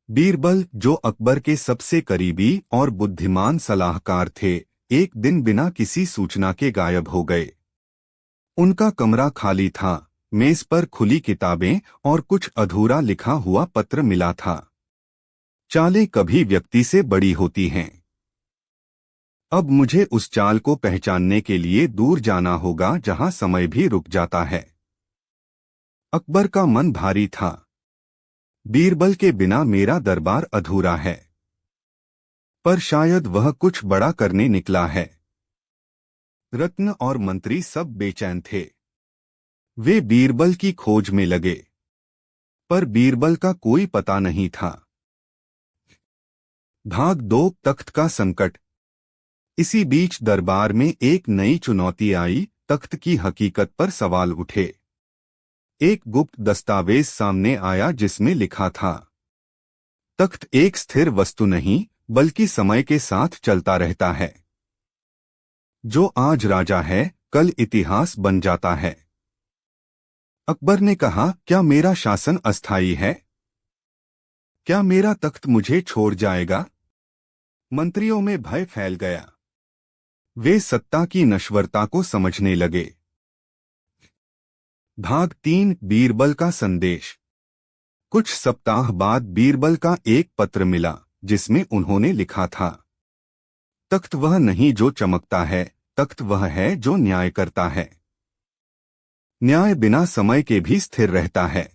बीरबल, जो अकबर के सबसे करीबी और बुद्धिमान सलाहकार थे, एक दिन बिना किसी सूचना के गायब हो गए। उनका कमरा खाली था, मेज पर खुली किताबें और कुछ अधूरा लिखा हुआ पत्र मिला था। चालें कभी व्यक्ति से बड़ी होती हैं। अब मुझे उस चाल को पहचानने के लिए दूर जाना होगा जहां समय भी रुक जाता है। अकबर का मन भारी था। बीरबल के बिना मेरा दरबार अधूरा है। पर शायद वह कुछ बड़ा करने निकला है। रत्न और मंत्री सब बेचैन थे। वे बीरबल की खोज में लगे, पर बीरबल का कोई पता नहीं था। भाग 2, तख्त का संकट। इसी बीच दरबार में एक नई चुनौती आई। तख्त की हकीकत पर सवाल उठे। एक गुप्त दस्तावेज सामने आया जिसमें लिखा था, तख्त एक स्थिर वस्तु नहीं बल्कि समय के साथ चलता रहता है। जो आज राजा है कल इतिहास बन जाता है। अकबर ने कहा, क्या मेरा शासन अस्थायी है? क्या मेरा तख्त मुझे छोड़ जाएगा? मंत्रियों में भय फैल गया। वे सत्ता की नश्वरता को समझने लगे। भाग 3 बीरबल का संदेश। कुछ सप्ताह बाद बीरबल का एक पत्र मिला जिसमें उन्होंने लिखा था, तख्त वह नहीं जो चमकता है, तख्त वह है जो न्याय करता है। न्याय बिना समय के भी स्थिर रहता है।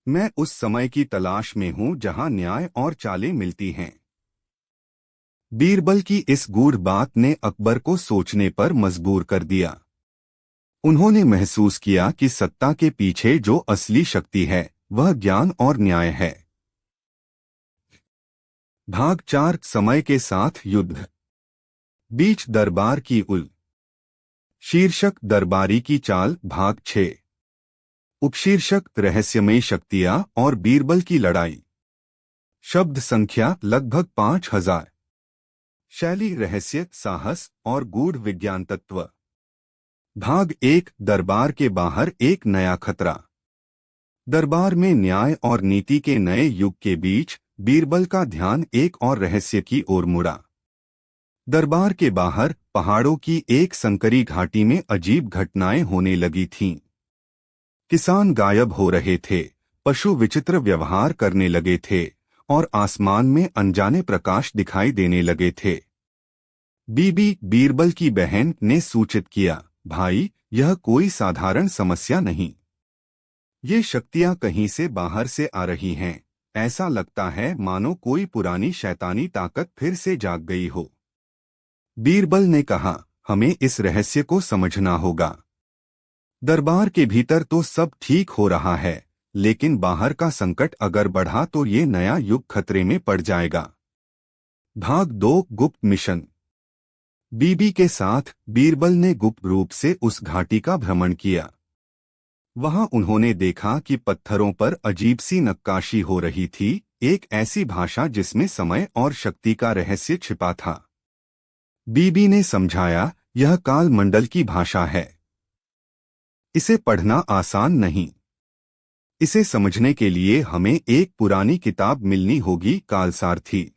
मैं उस समय की तलाश में हूं जहां न्याय और चालें मिलती हैं। बीरबल की इस गूढ़ बात ने अकबर को सोचने पर मजबूर कर दिया। उन्होंने महसूस किया कि सत्ता के पीछे जो असली शक्ति है वह ज्ञान और न्याय है। भाग 4 समय के साथ युद्ध। बीच दरबार की उल। शीर्षक दरबारी की चाल भाग 6। उपशीर्षक रहस्यमयी शक्तियां और बीरबल की लड़ाई। शब्द संख्या लगभग 5000। शैली रहस्य, साहस और गूढ़ विज्ञान तत्व। भाग 1 दरबार के बाहर एक नया खतरा। दरबार में न्याय और नीति के नए युग के बीच बीरबल का ध्यान एक और रहस्य की ओर मुड़ा। दरबार के बाहर पहाड़ों की एक संकरी घाटी में अजीब घटनाएं होने लगी थीं। किसान गायब हो रहे थे, पशु विचित्र व्यवहार करने लगे थे और आसमान में अनजाने प्रकाश दिखाई देने लगे थे। बीबी बीरबल की बहन ने सूचित किया, भाई, यह कोई साधारण समस्या नहीं। ये शक्तियां कहीं से बाहर से आ रही हैं। ऐसा लगता है मानो कोई पुरानी शैतानी ताकत फिर से जाग गई हो। बीरबल ने कहा, हमें इस रहस्य को समझना होगा। दरबार के भीतर तो सब ठीक हो रहा है, लेकिन बाहर का संकट अगर बढ़ा तो ये नया युग खतरे में पड़ जाएगा। भाग 2 गुप्त मिशन। बीबी के साथ बीरबल ने गुप्त रूप से उस घाटी का भ्रमण किया। वहां उन्होंने देखा कि पत्थरों पर अजीब सी नक्काशी हो रही थी, एक ऐसी भाषा जिसमें समय और शक्ति का रहस्य छिपा था। बीबी ने समझाया, यह काल मंडल की भाषा है। इसे पढ़ना आसान नहीं। इसे समझने के लिए हमें एक पुरानी किताब मिलनी होगी, कालसारथी।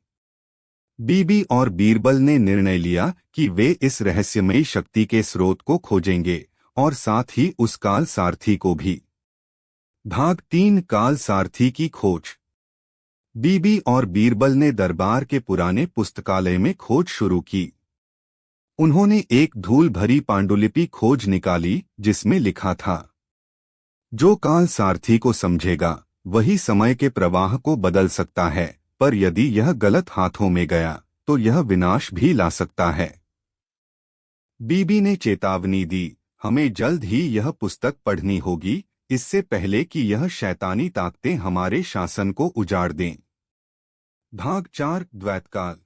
बीबी और बीरबल ने निर्णय लिया कि वे इस रहस्यमयी शक्ति के स्रोत को खोजेंगे और साथ ही उस काल सारथी को भी। भाग 3 काल सारथी की खोज। बीबी और बीरबल ने दरबार के पुराने पुस्तकालय में खोज शुरू की। उन्होंने एक धूल भरी पांडुलिपि खोज निकाली जिसमें लिखा था, जो काल सारथी को समझेगा वही समय के प्रवाह को बदल सकता है, पर यदि यह गलत हाथों में गया तो यह विनाश भी ला सकता है। बीबी ने चेतावनी दी, हमें जल्द ही यह पुस्तक पढ़नी होगी, इससे पहले कि यह शैतानी ताकतें हमारे शासन को उजाड़ दें। भाग 4 द्वैतकाल।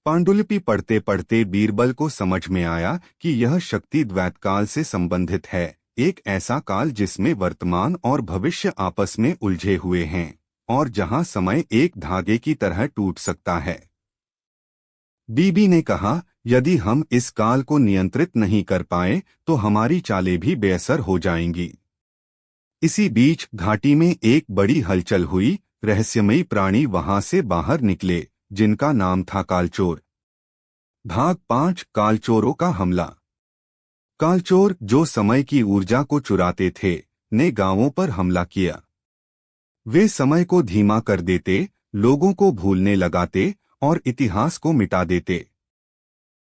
पांडुलिपि पढ़ते पढ़ते बीरबल को समझ में आया कि यह शक्ति द्वैतकाल से संबंधित है, एक ऐसा काल जिसमें वर्तमान और भविष्य आपस में उलझे हुए हैं और जहां समय एक धागे की तरह टूट सकता है। बीबी ने कहा, यदि हम इस काल को नियंत्रित नहीं कर पाए तो हमारी चालें भी बेअसर हो जाएंगी। इसी बीच घाटी में एक बड़ी हलचल हुई। रहस्यमयी प्राणी वहां से बाहर निकले जिनका नाम था कालचोर। भाग 5 कालचोरों का हमला। कालचोर, जो समय की ऊर्जा को चुराते थे, ने गांवों पर हमला किया। वे समय को धीमा कर देते, लोगों को भूलने लगाते और इतिहास को मिटा देते।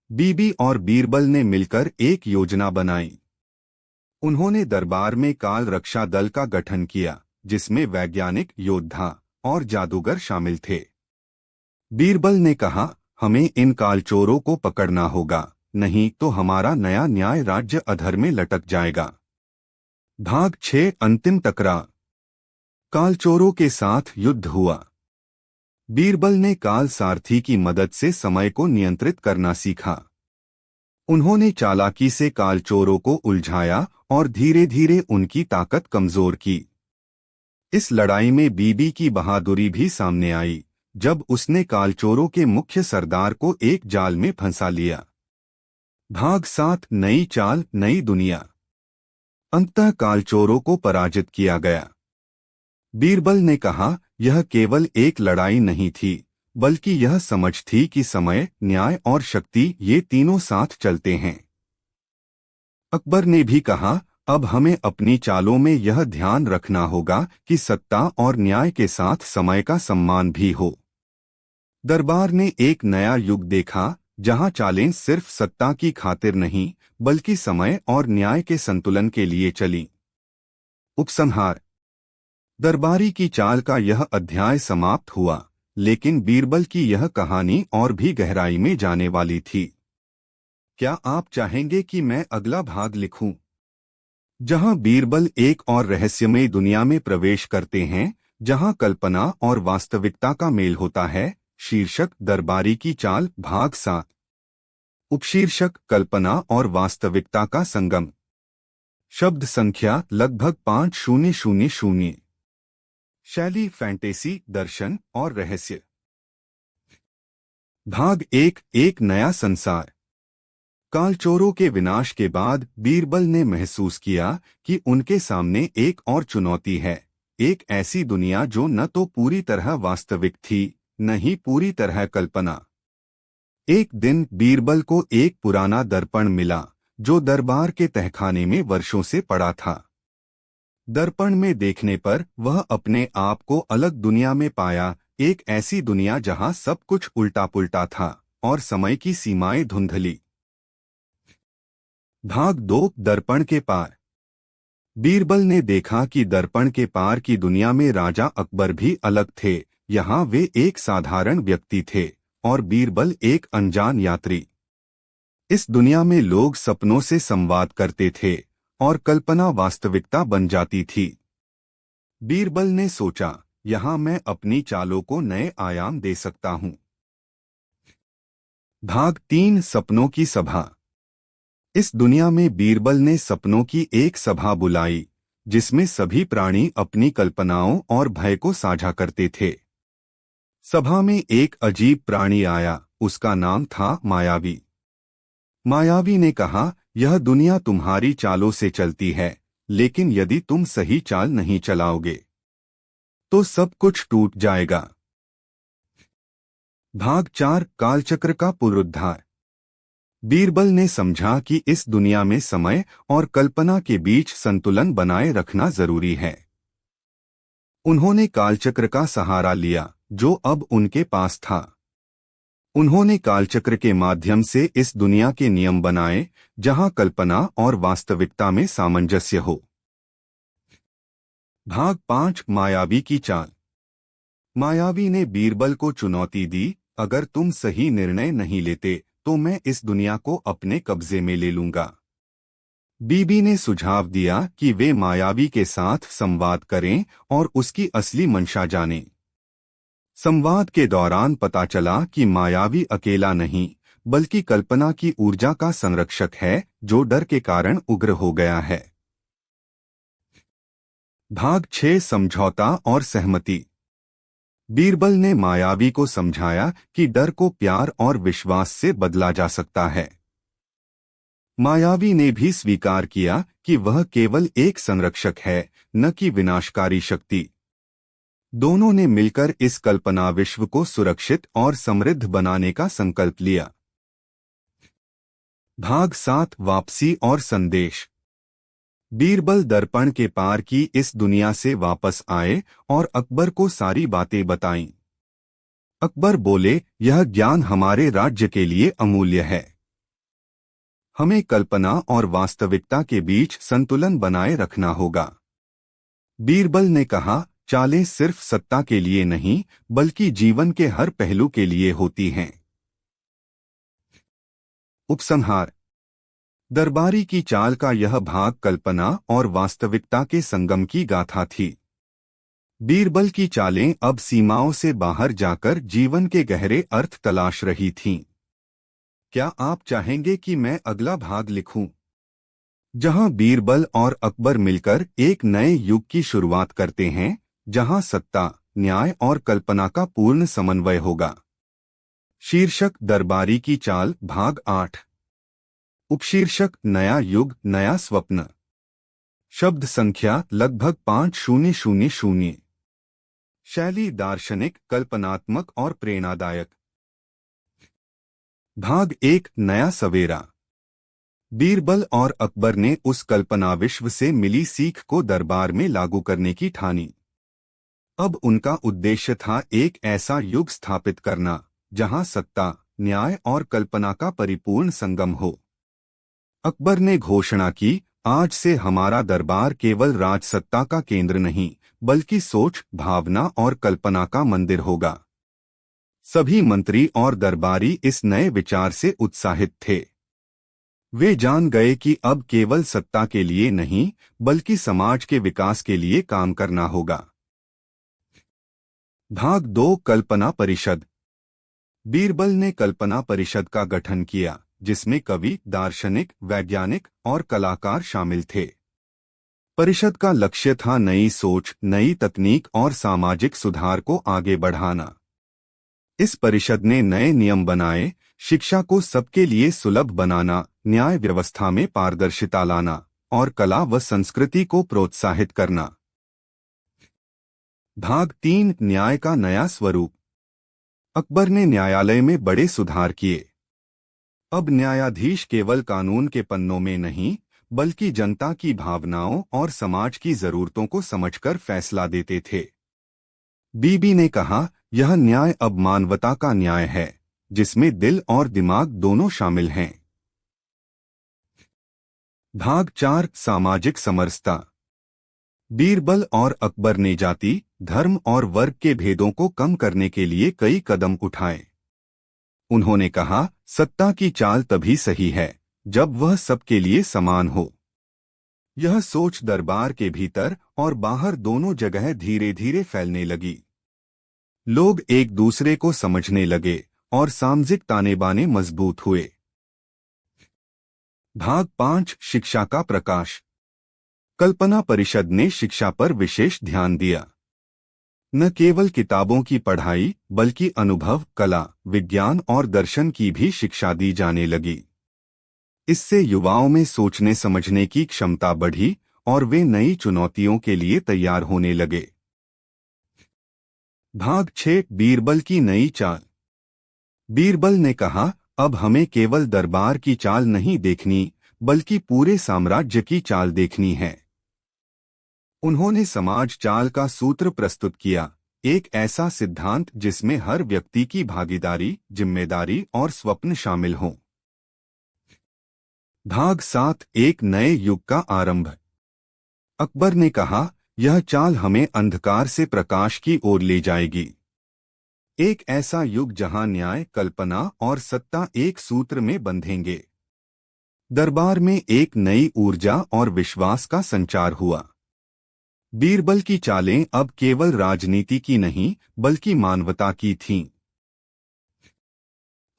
बीबी और बीरबल ने मिलकर एक योजना बनाई। उन्होंने दरबार में काल रक्षा दल का गठन किया जिसमें वैज्ञानिक, योद्धा और जादूगर शामिल थे। बीरबल ने कहा, हमें इन कालचोरों को पकड़ना होगा, नहीं तो हमारा नया न्याय राज्य अधर में लटक जाएगा। भाग 6 अंतिम टकराव। कालचोरों के साथ युद्ध हुआ। बीरबल ने काल सारथी की मदद से समय को नियंत्रित करना सीखा। उन्होंने चालाकी से कालचोरों को उलझाया और धीरे धीरे उनकी ताकत कमजोर की। इस लड़ाई में बीबी की बहादुरी भी सामने आई, जब उसने कालचोरों के मुख्य सरदार को एक जाल में फंसा लिया। भाग 7 नई चाल नई दुनिया। अंततः कालचोरों को पराजित किया गया। बीरबल ने कहा, यह केवल एक लड़ाई नहीं थी, बल्कि यह समझ थी कि समय, न्याय और शक्ति ये तीनों साथ चलते हैं। अकबर ने भी कहा, अब हमें अपनी चालों में यह ध्यान रखना होगा कि सत्ता और न्याय के साथ समय का सम्मान भी हो। दरबार ने एक नया युग देखा, जहां चालें सिर्फ सत्ता की खातिर नहीं, बल्कि समय और न्याय के संतुलन के लिए चली। उपसंहार। दरबारी की चाल का यह अध्याय समाप्त हुआ, लेकिन बीरबल की यह कहानी और भी गहराई में जाने वाली थी। क्या आप चाहेंगे कि मैं अगला भाग लिखूं, जहां बीरबल एक और रहस्यमय दुनिया में प्रवेश करते हैं, जहां कल्पना और वास्तविकता का मेल होता है? शीर्षक दरबारी की चाल भाग 7। उपशीर्षक कल्पना और वास्तविकता का संगम। शब्द संख्या लगभग 5000। शैली फैंटेसी, दर्शन और रहस्य। भाग 1 एक नया संसार। कालचोरों के विनाश के बाद बीरबल ने महसूस किया कि उनके सामने एक और चुनौती है, एक ऐसी दुनिया जो न तो पूरी तरह वास्तविक थी, न ही पूरी तरह कल्पना। एक दिन बीरबल को एक पुराना दर्पण मिला, जो दरबार के तहखाने में वर्षों से पड़ा था। दर्पण में देखने पर वह अपने आप को अलग दुनिया में पाया, एक ऐसी दुनिया जहां सब कुछ उल्टा पुल्टा था और समय की सीमाएं धुंधली। भाग 2 दर्पण के पार। बीरबल ने देखा कि दर्पण के पार की दुनिया में राजा अकबर भी अलग थे। यहाँ वे एक साधारण व्यक्ति थे और बीरबल एक अनजान यात्री। इस दुनिया में लोग सपनों से संवाद करते थे और कल्पना वास्तविकता बन जाती थी। बीरबल ने सोचा, यहाँ मैं अपनी चालों को नए आयाम दे सकता हूँ। भाग 3 सपनों की सभा। इस दुनिया में बीरबल ने सपनों की एक सभा बुलाई, जिसमें सभी प्राणी अपनी कल्पनाओं और भय को साझा करते थे। सभा में एक अजीब प्राणी आया, उसका नाम था मायावी। मायावी ने कहा, यह दुनिया तुम्हारी चालों से चलती है, लेकिन यदि तुम सही चाल नहीं चलाओगे तो सब कुछ टूट जाएगा। भाग 4 कालचक्र का पुनरुद्धार। बीरबल ने समझा कि इस दुनिया में समय और कल्पना के बीच संतुलन बनाए रखना जरूरी है। उन्होंने कालचक्र का सहारा लिया, जो अब उनके पास था। उन्होंने कालचक्र के माध्यम से इस दुनिया के नियम बनाए, जहां कल्पना और वास्तविकता में सामंजस्य हो। भाग 5 मायावी की चाल। मायावी ने बीरबल को चुनौती दी, अगर तुम सही निर्णय नहीं लेते तो मैं इस दुनिया को अपने कब्जे में ले लूंगा। बीबी ने सुझाव दिया कि वे मायावी के साथ संवाद करें और उसकी असली मंशा जानें। संवाद के दौरान पता चला कि मायावी अकेला नहीं, बल्कि कल्पना की ऊर्जा का संरक्षक है, जो डर के कारण उग्र हो गया है। भाग 6 समझौता और सहमति। बीरबल ने मायावी को समझाया कि डर को प्यार और विश्वास से बदला जा सकता है। मायावी ने भी स्वीकार किया कि वह केवल एक संरक्षक है, न कि विनाशकारी शक्ति। दोनों ने मिलकर इस कल्पना विश्व को सुरक्षित और समृद्ध बनाने का संकल्प लिया। भाग 7 वापसी और संदेश। बीरबल दर्पण के पार की इस दुनिया से वापस आए और अकबर को सारी बातें बताईं। अकबर बोले, यह ज्ञान हमारे राज्य के लिए अमूल्य है। हमें कल्पना और वास्तविकता के बीच संतुलन बनाए रखना होगा। बीरबल ने कहा, चालें सिर्फ सत्ता के लिए नहीं, बल्कि जीवन के हर पहलू के लिए होती हैं। उपसंहार। दरबारी की चाल का यह भाग कल्पना और वास्तविकता के संगम की गाथा थी। बीरबल की चालें अब सीमाओं से बाहर जाकर जीवन के गहरे अर्थ तलाश रही थीं। क्या आप चाहेंगे कि मैं अगला भाग लिखूं, जहां बीरबल और अकबर मिलकर एक नए युग की शुरुआत करते हैं, जहां सत्ता, न्याय और कल्पना का पूर्ण समन्वय होगा। शीर्षक दरबारी की चाल भाग 8। उपशीर्षक नया युग नया स्वप्न। शब्द संख्या लगभग 5000। शैली दार्शनिक, कल्पनात्मक और प्रेरणादायक। भाग 1 नया सवेरा। बीरबल और अकबर ने उस कल्पना विश्व से मिली सीख को दरबार में लागू करने की ठानी। अब उनका उद्देश्य था एक ऐसा युग स्थापित करना जहां सत्ता, न्याय और कल्पना का परिपूर्ण संगम हो। अकबर ने घोषणा की, आज से हमारा दरबार केवल राजसत्ता का केंद्र नहीं, बल्कि सोच, भावना और कल्पना का मंदिर होगा। सभी मंत्री और दरबारी इस नए विचार से उत्साहित थे। वे जान गए कि अब केवल सत्ता के लिए नहीं, बल्कि समाज के विकास के लिए काम करना होगा। भाग 2 कल्पना परिषद। बीरबल ने कल्पना परिषद का गठन किया, जिसमें कवि, दार्शनिक, वैज्ञानिक और कलाकार शामिल थे। परिषद का लक्ष्य था नई सोच, नई तकनीक और सामाजिक सुधार को आगे बढ़ाना। इस परिषद ने नए नियम बनाए, शिक्षा को सबके लिए सुलभ बनाना, न्याय व्यवस्था में पारदर्शिता लाना और कला व संस्कृति को प्रोत्साहित करना। भाग 3 न्याय का नया स्वरूप। अकबर ने न्यायालय में बड़े सुधार किए। अब न्यायाधीश केवल कानून के पन्नों में नहीं, बल्कि जनता की भावनाओं और समाज की जरूरतों को समझकर फैसला देते थे। बीबी ने कहा, यह न्याय अब मानवता का न्याय है, जिसमें दिल और दिमाग दोनों शामिल हैं। भाग 4 सामाजिक समरसता। बीरबल और अकबर ने जाति, धर्म और वर्ग के भेदों को कम करने के लिए कई कदम उठाए। उन्होंने कहा, सत्ता की चाल तभी सही है जब वह सबके लिए समान हो। यह सोच दरबार के भीतर और बाहर दोनों जगह धीरे धीरे फैलने लगी। लोग एक दूसरे को समझने लगे और सामाजिक ताने-बाने मजबूत हुए। भाग 5 शिक्षा का प्रकाश। कल्पना परिषद ने शिक्षा पर विशेष ध्यान दिया। न केवल किताबों की पढ़ाई, बल्कि अनुभव, कला, विज्ञान और दर्शन की भी शिक्षा दी जाने लगी। इससे युवाओं में सोचने समझने की क्षमता बढ़ी और वे नई चुनौतियों के लिए तैयार होने लगे। भाग 6 बीरबल की नई चाल। बीरबल ने कहा, अब हमें केवल दरबार की चाल नहीं देखनी, बल्कि पूरे साम्राज्य की चाल देखनी है। उन्होंने समाज चाल का सूत्र प्रस्तुत किया, एक ऐसा सिद्धांत जिसमें हर व्यक्ति की भागीदारी, जिम्मेदारी और स्वप्न शामिल हों। भाग 7 एक नए युग का आरंभ। अकबर ने कहा, यह चाल हमें अंधकार से प्रकाश की ओर ले जाएगी। एक ऐसा युग जहां न्याय, कल्पना और सत्ता एक सूत्र में बंधेंगे। दरबार में एक नई ऊर्जा और विश्वास का संचार हुआ। बीरबल की चालें अब केवल राजनीति की नहीं, बल्कि मानवता की थीं।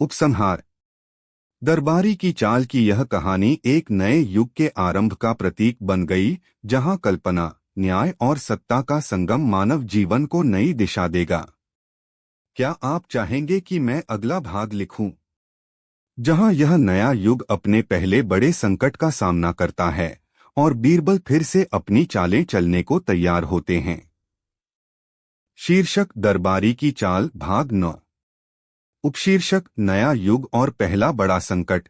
उपसंहार। दरबारी की चाल की यह कहानी एक नए युग के आरंभ का प्रतीक बन गई, जहां कल्पना, न्याय और सत्ता का संगम मानव जीवन को नई दिशा देगा। क्या आप चाहेंगे कि मैं अगला भाग लिखूं, जहां यह नया युग अपने पहले बड़े संकट का सामना करता है और बीरबल फिर से अपनी चालें चलने को तैयार होते हैं। शीर्षक दरबारी की चाल भाग 9। उपशीर्षक नया युग और पहला बड़ा संकट।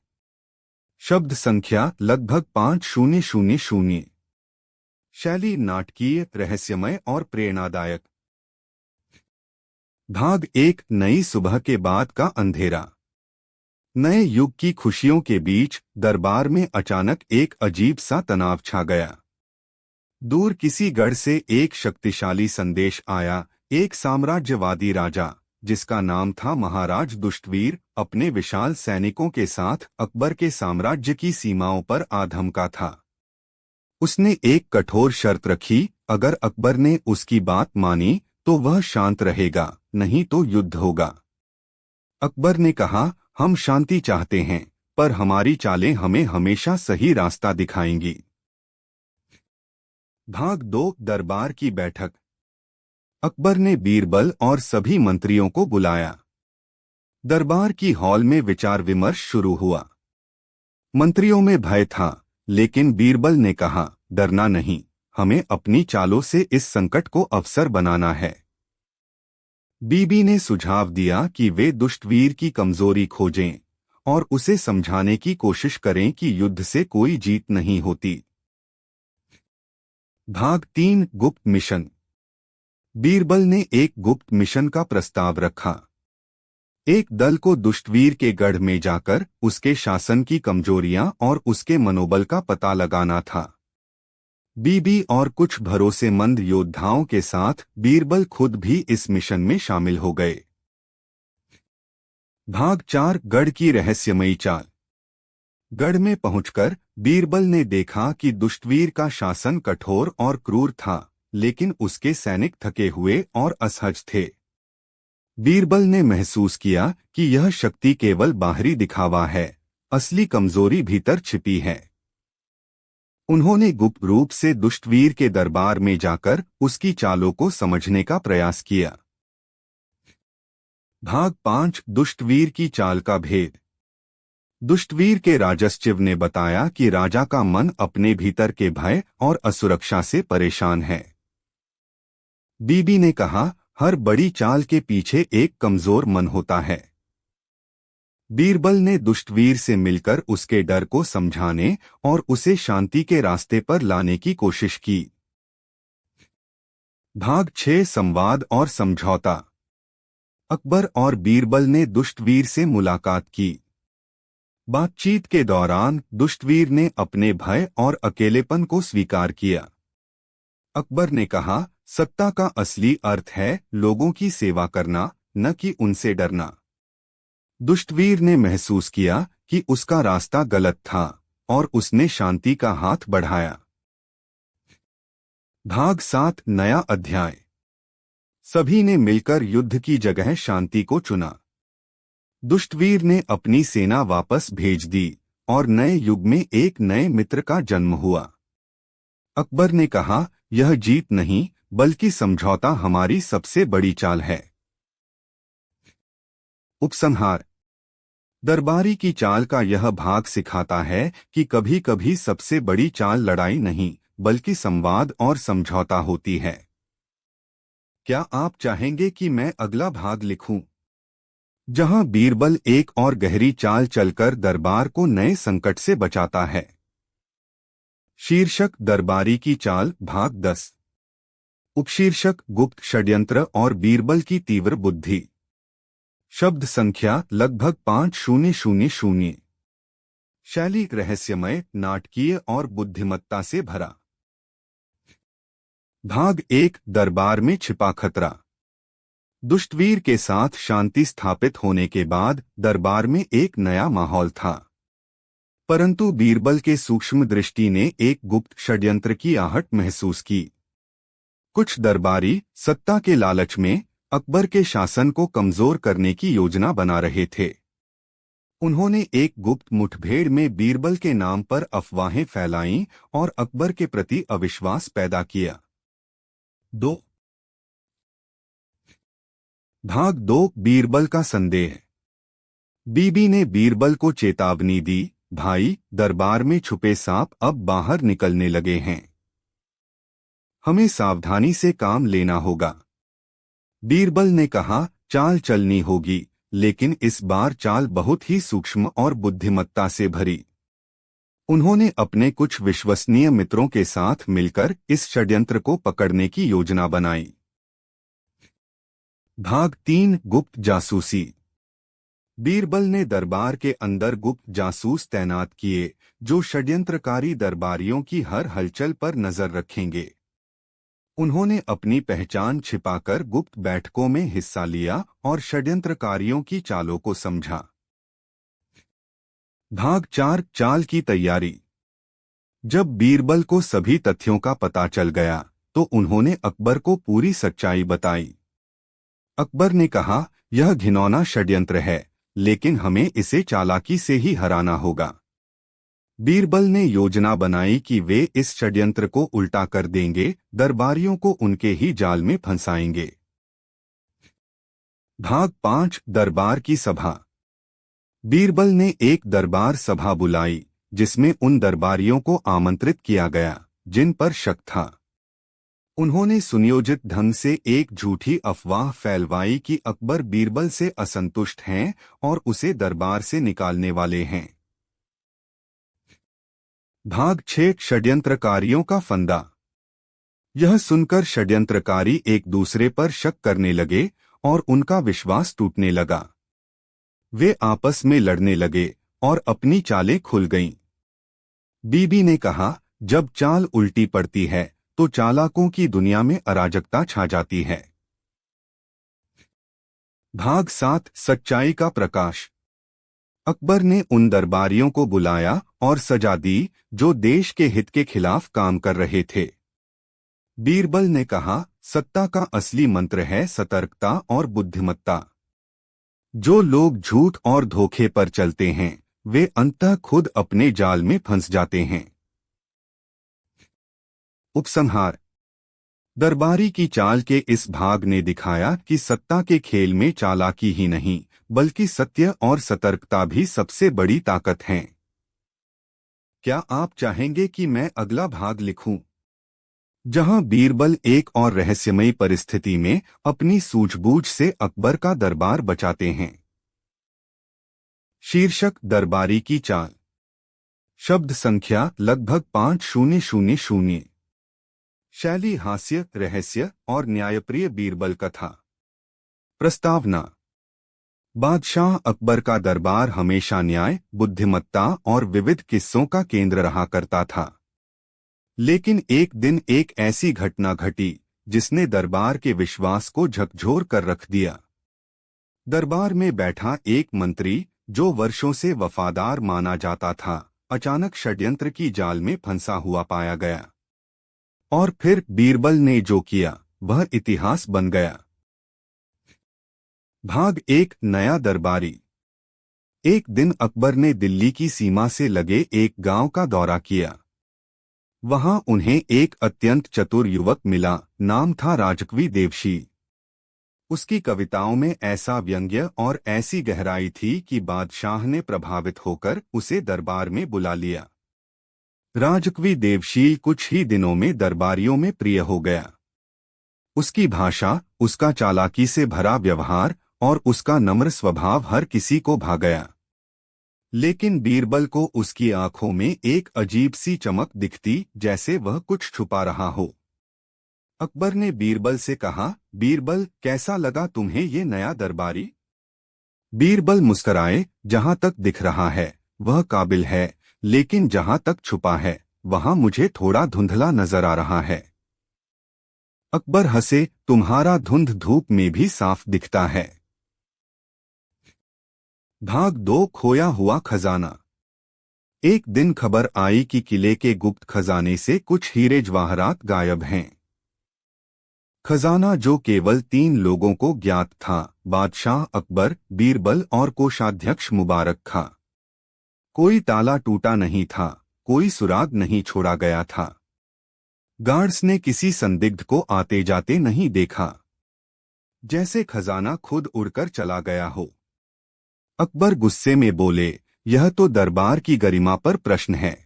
शब्द संख्या लगभग 5000। शैली नाटकीय, रहस्यमय और प्रेरणादायक। भाग 1 नई सुबह के बाद का अंधेरा। नए युग की खुशियों के बीच दरबार में अचानक एक अजीब सा तनाव छा गया। दूर किसी गढ़ से एक शक्तिशाली संदेश आया। एक साम्राज्यवादी राजा, जिसका नाम था महाराज दुष्टवीर, अपने विशाल सैनिकों के साथ अकबर के साम्राज्य की सीमाओं पर आ धमका था। उसने एक कठोर शर्त रखी, अगर अकबर ने उसकी बात मानी तो वह शांत रहेगा, नहीं तो युद्ध होगा। अकबर ने कहा, हम शांति चाहते हैं, पर हमारी चालें हमें हमेशा सही रास्ता दिखाएंगी। भाग 2 दरबार की बैठक। अकबर ने बीरबल और सभी मंत्रियों को बुलाया। दरबार की हॉल में विचार विमर्श शुरू हुआ। मंत्रियों में भय था, लेकिन बीरबल ने कहा, डरना नहीं, हमें अपनी चालों से इस संकट को अवसर बनाना है। बीबी ने सुझाव दिया कि वे दुष्टवीर की कमजोरी खोजें और उसे समझाने की कोशिश करें कि युद्ध से कोई जीत नहीं होती। भाग 3 गुप्त मिशन। बीरबल ने एक गुप्त मिशन का प्रस्ताव रखा। एक दल को दुष्टवीर के गढ़ में जाकर उसके शासन की कमजोरियां और उसके मनोबल का पता लगाना था। बीबी और कुछ भरोसेमंद योद्धाओं के साथ बीरबल खुद भी इस मिशन में शामिल हो गए। भाग 4 गढ़ की रहस्यमयी चाल। गढ़ में पहुंचकर बीरबल ने देखा कि दुष्टवीर का शासन कठोर और क्रूर था, लेकिन उसके सैनिक थके हुए और असहज थे। बीरबल ने महसूस किया कि यह शक्ति केवल बाहरी दिखावा है, असली कमजोरी भीतर छिपी है। उन्होंने गुप्त रूप से दुष्टवीर के दरबार में जाकर उसकी चालों को समझने का प्रयास किया। भाग 5 दुष्टवीर की चाल का भेद। दुष्टवीर के राजसचिव ने बताया कि राजा का मन अपने भीतर के भय और असुरक्षा से परेशान है। बीबी ने कहा, हर बड़ी चाल के पीछे एक कमजोर मन होता है। बीरबल ने दुष्टवीर से मिलकर उसके डर को समझाने और उसे शांति के रास्ते पर लाने की कोशिश की। भाग 6 संवाद और समझौता। अकबर और बीरबल ने दुष्टवीर से मुलाकात की। बातचीत के दौरान दुष्टवीर ने अपने भय और अकेलेपन को स्वीकार किया। अकबर ने कहा, सत्ता का असली अर्थ है लोगों की सेवा करना, न कि उनसे डरना। दुष्टवीर ने महसूस किया कि उसका रास्ता गलत था और उसने शांति का हाथ बढ़ाया। भाग 7 नया अध्याय। सभी ने मिलकर युद्ध की जगह शांति को चुना। दुष्टवीर ने अपनी सेना वापस भेज दी और नए युग में एक नए मित्र का जन्म हुआ। अकबर ने कहा, यह जीत नहीं बल्कि समझौता हमारी सबसे बड़ी चाल है। उपसंहार। दरबारी की चाल का यह भाग सिखाता है कि कभी कभी सबसे बड़ी चाल लड़ाई नहीं बल्कि संवाद और समझौता होती है। क्या आप चाहेंगे कि मैं अगला भाग लिखूं, जहां बीरबल एक और गहरी चाल चलकर दरबार को नए संकट से बचाता है? शीर्षक दरबारी की चाल भाग 10। उपशीर्षक गुप्त षड्यंत्र और बीरबल की तीव्र बुद्धि। शब्द संख्या लगभग 5000। शैली रहस्यमय, नाटकीय और बुद्धिमत्ता से भरा। भाग 1 दरबार में छिपा खतरा। दुष्टवीर के साथ शांति स्थापित होने के बाद दरबार में एक नया माहौल था, परंतु बीरबल के सूक्ष्म दृष्टि ने एक गुप्त षड्यंत्र की आहट महसूस की। कुछ दरबारी सत्ता के लालच में अकबर के शासन को कमजोर करने की योजना बना रहे थे। उन्होंने एक गुप्त मुठभेड़ में बीरबल के नाम पर अफवाहें फैलाईं और अकबर के प्रति अविश्वास पैदा किया। 2 भाग 2 बीरबल का संदेह। बीबी ने बीरबल को चेतावनी दी, भाई, दरबार में छुपे सांप अब बाहर निकलने लगे हैं। हमें सावधानी से काम लेना होगा। बीरबल ने कहा, चाल चलनी होगी, लेकिन इस बार चाल बहुत ही सूक्ष्म और बुद्धिमत्ता से भरी। उन्होंने अपने कुछ विश्वसनीय मित्रों के साथ मिलकर इस षड्यंत्र को पकड़ने की योजना बनाई। भाग 3 गुप्त जासूसी। बीरबल ने दरबार के अंदर गुप्त जासूस तैनात किए, जो षड्यंत्रकारी दरबारियों की हर हलचल पर नजर रखेंगे। उन्होंने अपनी पहचान छिपाकर गुप्त बैठकों में हिस्सा लिया और षड्यंत्रकारियों की चालों को समझा। भाग 4 चाल की तैयारी। जब बीरबल को सभी तथ्यों का पता चल गया, तो उन्होंने अकबर को पूरी सच्चाई बताई। अकबर ने कहा, यह घिनौना षड्यंत्र है, लेकिन हमें इसे चालाकी से ही हराना होगा। बीरबल ने योजना बनाई कि वे इस षड्यंत्र को उल्टा कर देंगे, दरबारियों को उनके ही जाल में फंसाएंगे। भाग 5 दरबार की सभा। बीरबल ने एक दरबार सभा बुलाई, जिसमें उन दरबारियों को आमंत्रित किया गया जिन पर शक था। उन्होंने सुनियोजित ढंग से एक झूठी अफवाह फैलवाई कि अकबर बीरबल से असंतुष्ट हैं और उसे दरबार से निकालने वाले हैं। भाग 6 षड्यंत्रकारियों का फंदा। यह सुनकर षड्यंत्रकारी एक दूसरे पर शक करने लगे और उनका विश्वास टूटने लगा। वे आपस में लड़ने लगे और अपनी चालें खुल गईं। बीबी ने कहा, जब चाल उल्टी पड़ती है तो चालाकों की दुनिया में अराजकता छा जाती है। भाग 7 सच्चाई का प्रकाश। अकबर ने उन दरबारियों को बुलाया और सजा दी जो देश के हित के खिलाफ काम कर रहे थे। बीरबल ने कहा, सत्ता का असली मंत्र है सतर्कता और बुद्धिमत्ता। जो लोग झूठ और धोखे पर चलते हैं वे अंततः खुद अपने जाल में फंस जाते हैं। उपसंहार। दरबारी की चाल के इस भाग ने दिखाया कि सत्ता के खेल में चालाकी ही नहीं बल्कि सत्य और सतर्कता भी सबसे बड़ी ताकत हैं। क्या आप चाहेंगे कि मैं अगला भाग लिखूं, जहां बीरबल एक और रहस्यमयी परिस्थिति में अपनी सूझबूझ से अकबर का दरबार बचाते हैं। शीर्षक, दरबारी की चाल। शब्द संख्या लगभग 5000। शैली, हास्य, रहस्य और न्यायप्रिय बीरबल कथा। प्रस्तावना। बादशाह अकबर का दरबार हमेशा न्याय, बुद्धिमत्ता और विविध किस्सों का केंद्र रहा करता था। लेकिन एक दिन एक ऐसी घटना घटी जिसने दरबार के विश्वास को झकझोर कर रख दिया। दरबार में बैठा एक मंत्री जो वर्षों से वफादार माना जाता था, अचानक षड्यंत्र की जाल में फंसा हुआ पाया गया। और फिर बीरबल ने जो किया वह इतिहास बन गया। भाग 1 नया दरबारी। एक दिन अकबर ने दिल्ली की सीमा से लगे एक गांव का दौरा किया। वहां उन्हें एक अत्यंत चतुर युवक मिला, नाम था राजकवि देवशी। उसकी कविताओं में ऐसा व्यंग्य और ऐसी गहराई थी कि बादशाह ने प्रभावित होकर उसे दरबार में बुला लिया। राजकवि देवशील कुछ ही दिनों में दरबारियों में प्रिय हो गया। उसकी भाषा, उसका चालाकी से भरा व्यवहार और उसका नम्र स्वभाव हर किसी को भा गया। लेकिन बीरबल को उसकी आंखों में एक अजीब सी चमक दिखती, जैसे वह कुछ छुपा रहा हो। अकबर ने बीरबल से कहा, बीरबल, कैसा लगा तुम्हें ये नया दरबारी? बीरबल मुस्कराए, जहां तक दिख रहा है वह काबिल है, लेकिन जहां तक छुपा है वहां मुझे थोड़ा धुंधला नजर आ रहा है। अकबर हंसे, तुम्हारा धुंध धूप में भी साफ दिखता है। भाग 2 खोया हुआ खजाना। एक दिन खबर आई कि किले के गुप्त खजाने से कुछ हीरे जवाहरात गायब हैं। खजाना जो केवल 3 लोगों को ज्ञात था, बादशाह अकबर, बीरबल और कोषाध्यक्ष मुबारक खां। कोई ताला टूटा नहीं था, कोई सुराग नहीं छोड़ा गया था। गार्ड्स ने किसी संदिग्ध को आते जाते नहीं देखा, जैसे खजाना खुद उड़कर चला गया हो। अकबर गुस्से में बोले, यह तो दरबार की गरिमा पर प्रश्न है।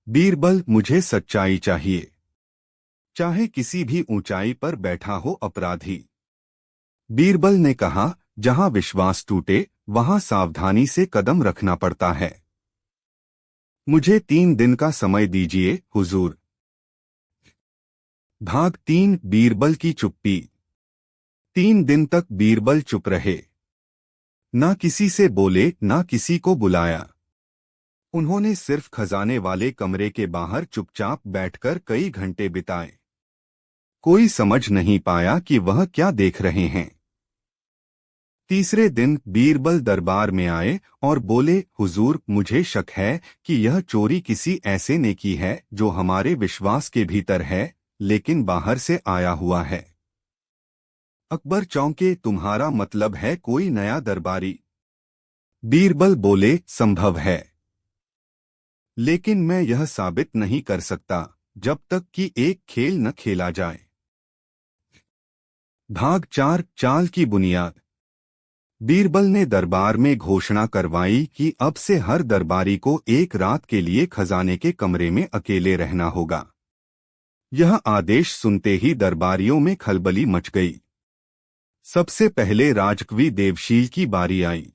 बीरबल, मुझे सच्चाई चाहिए, चाहे किसी भी ऊंचाई पर बैठा हो अपराधी। बीरबल ने कहा, जहां विश्वास टूटे वहां सावधानी से कदम रखना पड़ता है। मुझे 3 दिन का समय दीजिए हुजूर। भाग 3 बीरबल की चुप्पी। 3 दिन तक बीरबल चुप रहे। ना किसी से बोले, ना किसी को बुलाया। उन्होंने सिर्फ खजाने वाले कमरे के बाहर चुपचाप बैठकर कई घंटे बिताए। कोई समझ नहीं पाया कि वह क्या देख रहे हैं। तीसरे दिन बीरबल दरबार में आए और बोले, हुजूर, मुझे शक है कि यह चोरी किसी ऐसे ने की है जो हमारे विश्वास के भीतर है, लेकिन बाहर से आया हुआ है। अकबर चौंके, तुम्हारा मतलब है कोई नया दरबारी? बीरबल बोले, संभव है, लेकिन मैं यह साबित नहीं कर सकता जब तक कि एक खेल न खेला जाए। भाग 4, चाल की बुनियाद। बीरबल ने दरबार में घोषणा करवाई कि अब से हर दरबारी को एक रात के लिए खजाने के कमरे में अकेले रहना होगा। यह आदेश सुनते ही दरबारियों में खलबली मच गई। सबसे पहले राजकवि देवशील की बारी आई।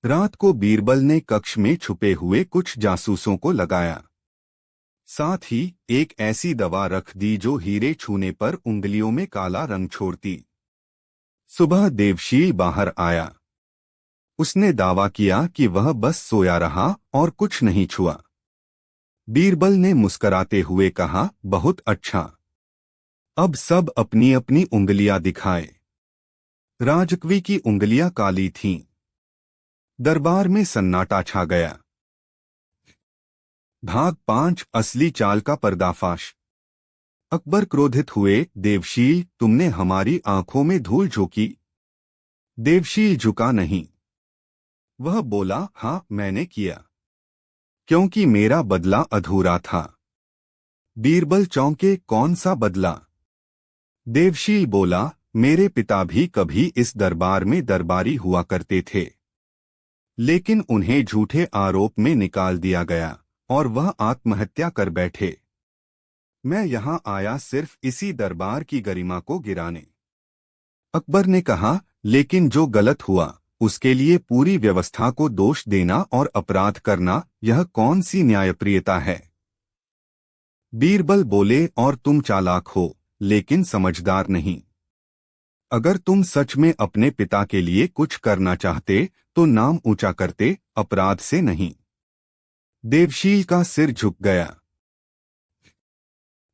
रात को बीरबल ने कक्ष में छुपे हुए कुछ जासूसों को लगाया। साथ ही एक ऐसी दवा रख दी जो हीरे छूने पर उंगलियों में काला रंग छोड़ती। सुबह देवशील बाहर आया। उसने दावा किया कि वह बस सोया रहा और कुछ नहीं छुआ। बीरबल ने मुस्कराते हुए कहा, बहुत अच्छा, अब सब अपनी अपनी उंगलियां दिखाए। राजकवि की उंगलियां काली थीं। दरबार में सन्नाटा छा गया। भाग 5, असली चाल का पर्दाफाश। अकबर क्रोधित हुए, देवशील, तुमने हमारी आंखों में धूल झोंकी। देवशील झुका नहीं। वह बोला, हाँ मैंने किया, क्योंकि मेरा बदला अधूरा था। बीरबल चौंके, कौन सा बदला? देवशील बोला, मेरे पिता भी कभी इस दरबार में दरबारी हुआ करते थे, लेकिन उन्हें झूठे आरोप में निकाल दिया गया और वह आत्महत्या कर बैठे। मैं यहां आया सिर्फ इसी दरबार की गरिमा को गिराने। अकबर ने कहा, लेकिन जो गलत हुआ उसके लिए पूरी व्यवस्था को दोष देना और अपराध करना, यह कौन सी न्यायप्रियता है? बीरबल बोले, और तुम चालाक हो लेकिन समझदार नहीं। अगर तुम सच में अपने पिता के लिए कुछ करना चाहते तो नाम ऊंचा करते, अपराध से नहीं। देवशील का सिर झुक गया।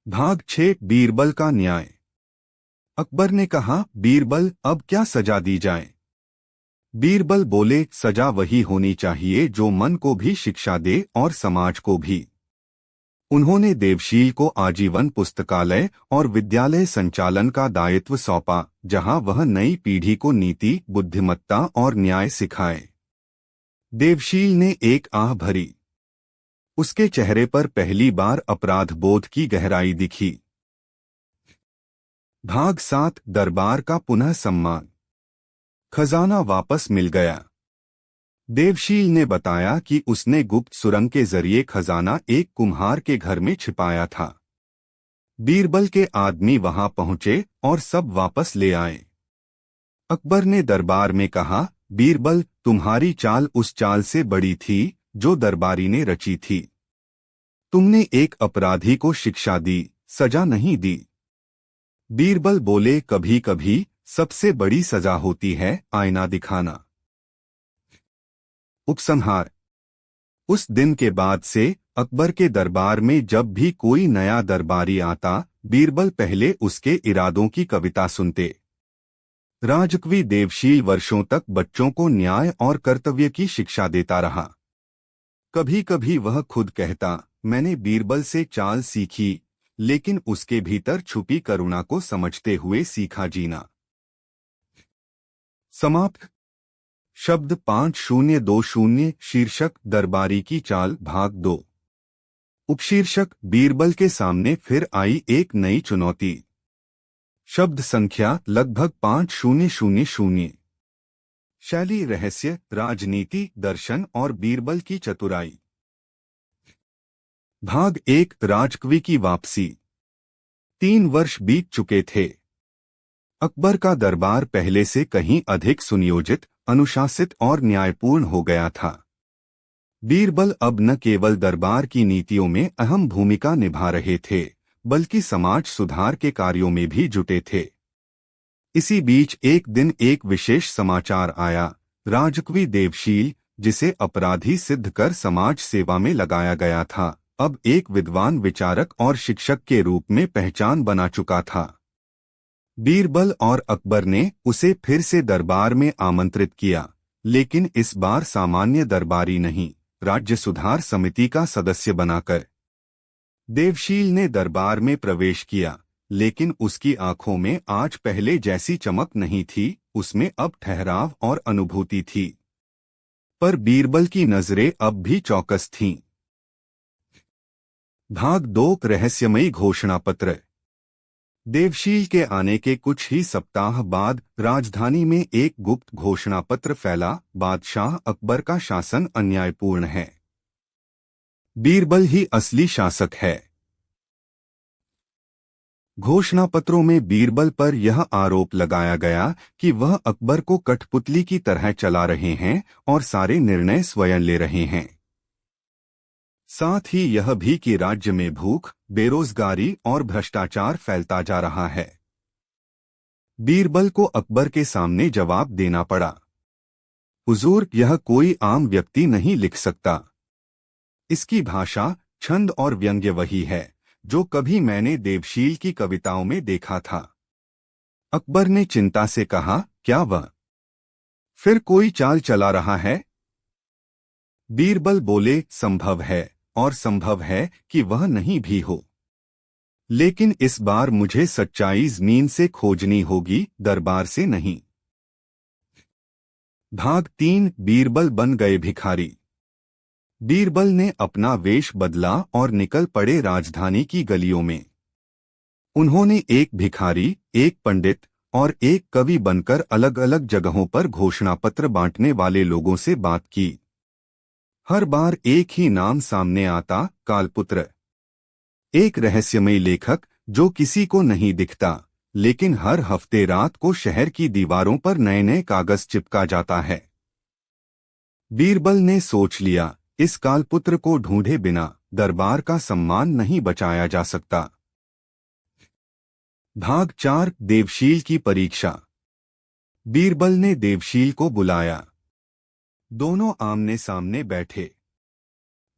भाग 6, बीरबल का न्याय। अकबर ने कहा, बीरबल, अब क्या सजा दी जाए? बीरबल बोले, सजा वही होनी चाहिए जो मन को भी शिक्षा दे और समाज को भी। उन्होंने देवशील को आजीवन पुस्तकालय और विद्यालय संचालन का दायित्व सौंपा, जहां वह नई पीढ़ी को नीति, बुद्धिमत्ता और न्याय सिखाए। देवशील ने एक आह भरी। उसके चेहरे पर पहली बार अपराध बोध की गहराई दिखी। भाग 7, दरबार का पुनः सम्मान। खजाना वापस मिल गया। देवशील ने बताया कि उसने गुप्त सुरंग के जरिए खजाना एक कुम्हार के घर में छिपाया था। बीरबल के आदमी वहां पहुंचे और सब वापस ले आए। अकबर ने दरबार में कहा, बीरबल, तुम्हारी चाल उस चाल से बड़ी थी जो दरबारी ने रची थी। तुमने एक अपराधी को शिक्षा दी, सजा नहीं दी। बीरबल बोले, कभी कभी सबसे बड़ी सजा होती है आईना दिखाना। उपसंहार। उस दिन के बाद से अकबर के दरबार में जब भी कोई नया दरबारी आता, बीरबल पहले उसके इरादों की कविता सुनते। राजकवि देवशील वर्षों तक बच्चों को न्याय और कर्तव्य की शिक्षा देता रहा। कभी कभी वह खुद कहता, मैंने बीरबल से चाल सीखी, लेकिन उसके भीतर छुपी करुणा को समझते हुए सीखा जीना। समाप्त। शब्द 5020। शीर्षक, दरबारी की चाल, भाग 2। उपशीर्षक, बीरबल के सामने फिर आई एक नई चुनौती। शब्द संख्या लगभग 5000। शैली, रहस्य, राजनीति, दर्शन और बीरबल की चतुराई। भाग 1, राजकवि की वापसी। 3 वर्ष बीत चुके थे। अकबर का दरबार पहले से कहीं अधिक सुनियोजित, अनुशासित और न्यायपूर्ण हो गया था। बीरबल अब न केवल दरबार की नीतियों में अहम भूमिका निभा रहे थे, बल्कि समाज सुधार के कार्यों में भी जुटे थे। इसी बीच एक दिन एक विशेष समाचार आया। राजकवि देवशील, जिसे अपराधी सिद्ध कर समाज सेवा में लगाया गया था, अब एक विद्वान विचारक और शिक्षक के रूप में पहचान बना चुका था। बीरबल और अकबर ने उसे फिर से दरबार में आमंत्रित किया, लेकिन इस बार सामान्य दरबारी नहीं, राज्य सुधार समिति का सदस्य बनाकर। देवशील ने दरबार में प्रवेश किया, लेकिन उसकी आंखों में आज पहले जैसी चमक नहीं थी, उसमें अब ठहराव और अनुभूति थी। पर बीरबल की नजरें अब भी चौकस थीं। भाग 2 रहस्यमयी घोषणा पत्र। देवशील के आने के कुछ ही सप्ताह बाद राजधानी में एक गुप्त घोषणा पत्र फैला। बादशाह अकबर का शासन अन्यायपूर्ण है। बीरबल ही असली शासक है। घोषणा पत्रों में बीरबल पर यह आरोप लगाया गया कि वह अकबर को कठपुतली की तरह चला रहे हैं और सारे निर्णय स्वयं ले रहे हैं। साथ ही यह भी कि राज्य में भूख, बेरोजगारी और भ्रष्टाचार फैलता जा रहा है। बीरबल को अकबर के सामने जवाब देना पड़ा। हुजूर, यह कोई आम व्यक्ति नहीं लिख सकता। इसकी भाषा, छंद और व्यंग्य वही है जो कभी मैंने देवशील की कविताओं में देखा था। अकबर ने चिंता से कहा, क्या वह फिर कोई चाल चला रहा है? बीरबल बोले, संभव है, और संभव है कि वह नहीं भी हो। लेकिन इस बार मुझे सच्चाई जमीन से खोजनी होगी, दरबार से नहीं। भाग 3 बीरबल बन गए भिखारी। बीरबल ने अपना वेश बदला और निकल पड़े राजधानी की गलियों में। उन्होंने एक भिखारी, एक पंडित और एक कवि बनकर अलग अलग जगहों पर घोषणा पत्र बांटने वाले लोगों से बात की। हर बार एक ही नाम सामने आता, कालपुत्र। एक रहस्यमयी लेखक जो किसी को नहीं दिखता, लेकिन हर हफ्ते रात को शहर की दीवारों पर नए नए कागज चिपका जाता है। बीरबल ने सोच लिया, इस कालपुत्र को ढूंढे बिना दरबार का सम्मान नहीं बचाया जा सकता। भाग 4 देवशील की परीक्षा। बीरबल ने देवशील को बुलाया। दोनों आमने सामने बैठे।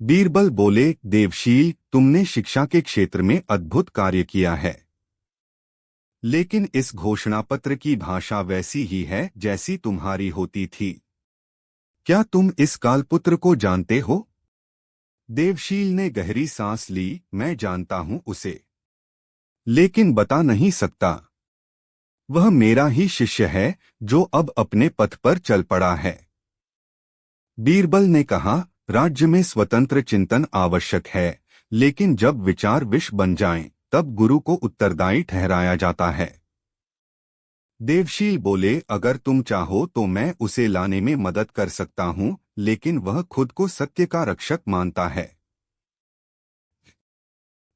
बीरबल बोले, देवशील, तुमने शिक्षा के क्षेत्र में अद्भुत कार्य किया है। लेकिन इस घोषणा पत्र की भाषा वैसी ही है जैसी तुम्हारी होती थी। क्या तुम इस कालपुत्र को जानते हो? देवशील ने गहरी सांस ली, मैं जानता हूं उसे, लेकिन बता नहीं सकता। वह मेरा ही शिष्य है जो अब अपने पथ पर चल पड़ा है। बीरबल ने कहा, राज्य में स्वतंत्र चिंतन आवश्यक है, लेकिन जब विचार विष बन जाएं, तब गुरु को उत्तरदायी ठहराया जाता है। देवशील बोले, अगर तुम चाहो तो मैं उसे लाने में मदद कर सकता हूं, लेकिन वह खुद को सत्य का रक्षक मानता है।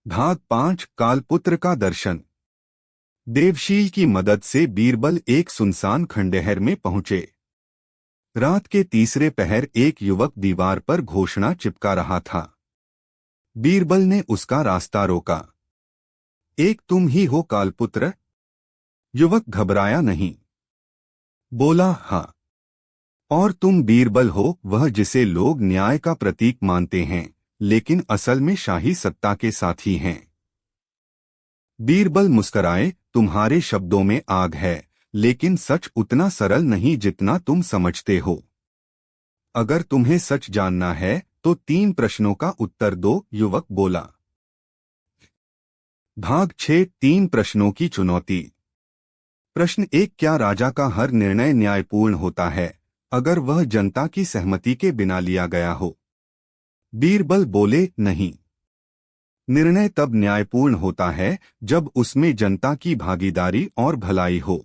भाग 5 कालपुत्र का दर्शन। देवशील की मदद से बीरबल एक सुनसान खंडहर में पहुंचे। रात के तीसरे पहर एक युवक दीवार पर घोषणा चिपका रहा था। बीरबल ने उसका रास्ता रोका। एक तुम ही हो कालपुत्र? युवक घबराया नहीं। बोला, हाँ। और तुम बीरबल हो, वह जिसे लोग न्याय का प्रतीक मानते हैं, लेकिन असल में शाही सत्ता के साथी हैं। बीरबल मुस्कराए, तुम्हारे शब्दों में आग है, लेकिन सच उतना सरल नहीं जितना तुम समझते हो। अगर तुम्हें सच जानना है तो 3 प्रश्नों का उत्तर दो, युवक बोला। भाग 6 3 प्रश्नों की चुनौती। प्रश्न 1, क्या राजा का हर निर्णय न्यायपूर्ण होता है अगर वह जनता की सहमति के बिना लिया गया हो? बीरबल बोले, नहीं। निर्णय तब न्यायपूर्ण होता है जब उसमें जनता की भागीदारी और भलाई हो।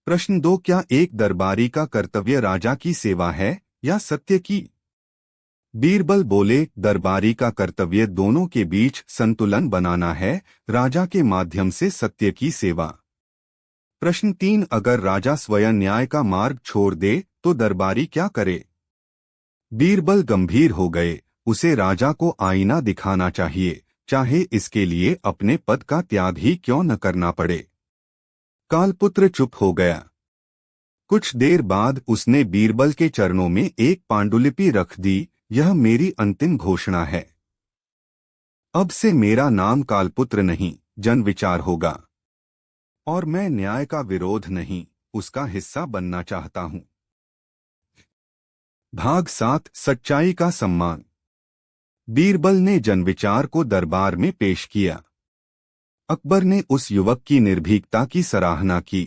प्रश्न 2, क्या एक दरबारी का कर्तव्य राजा की सेवा है या सत्य की? बीरबल बोले, दरबारी का कर्तव्य दोनों के बीच संतुलन बनाना है, राजा के माध्यम से सत्य की सेवा। प्रश्न 3, अगर राजा स्वयं न्याय का मार्ग छोड़ दे तो दरबारी क्या करे? बीरबल गंभीर हो गए, उसे राजा को आईना दिखाना चाहिए, चाहे इसके लिए अपने पद का त्याग ही क्यों न करना पड़े। कालपुत्र चुप हो गया। कुछ देर बाद उसने बीरबल के चरणों में एक पांडुलिपि रख दी, यह मेरी अंतिम घोषणा है। अब से मेरा नाम कालपुत्र नहीं, जनविचार होगा। और मैं न्याय का विरोध नहीं, उसका हिस्सा बनना चाहता हूं। भाग 7 सच्चाई का सम्मान। बीरबल ने जनविचार को दरबार में पेश किया। अकबर ने उस युवक की निर्भीकता की सराहना की।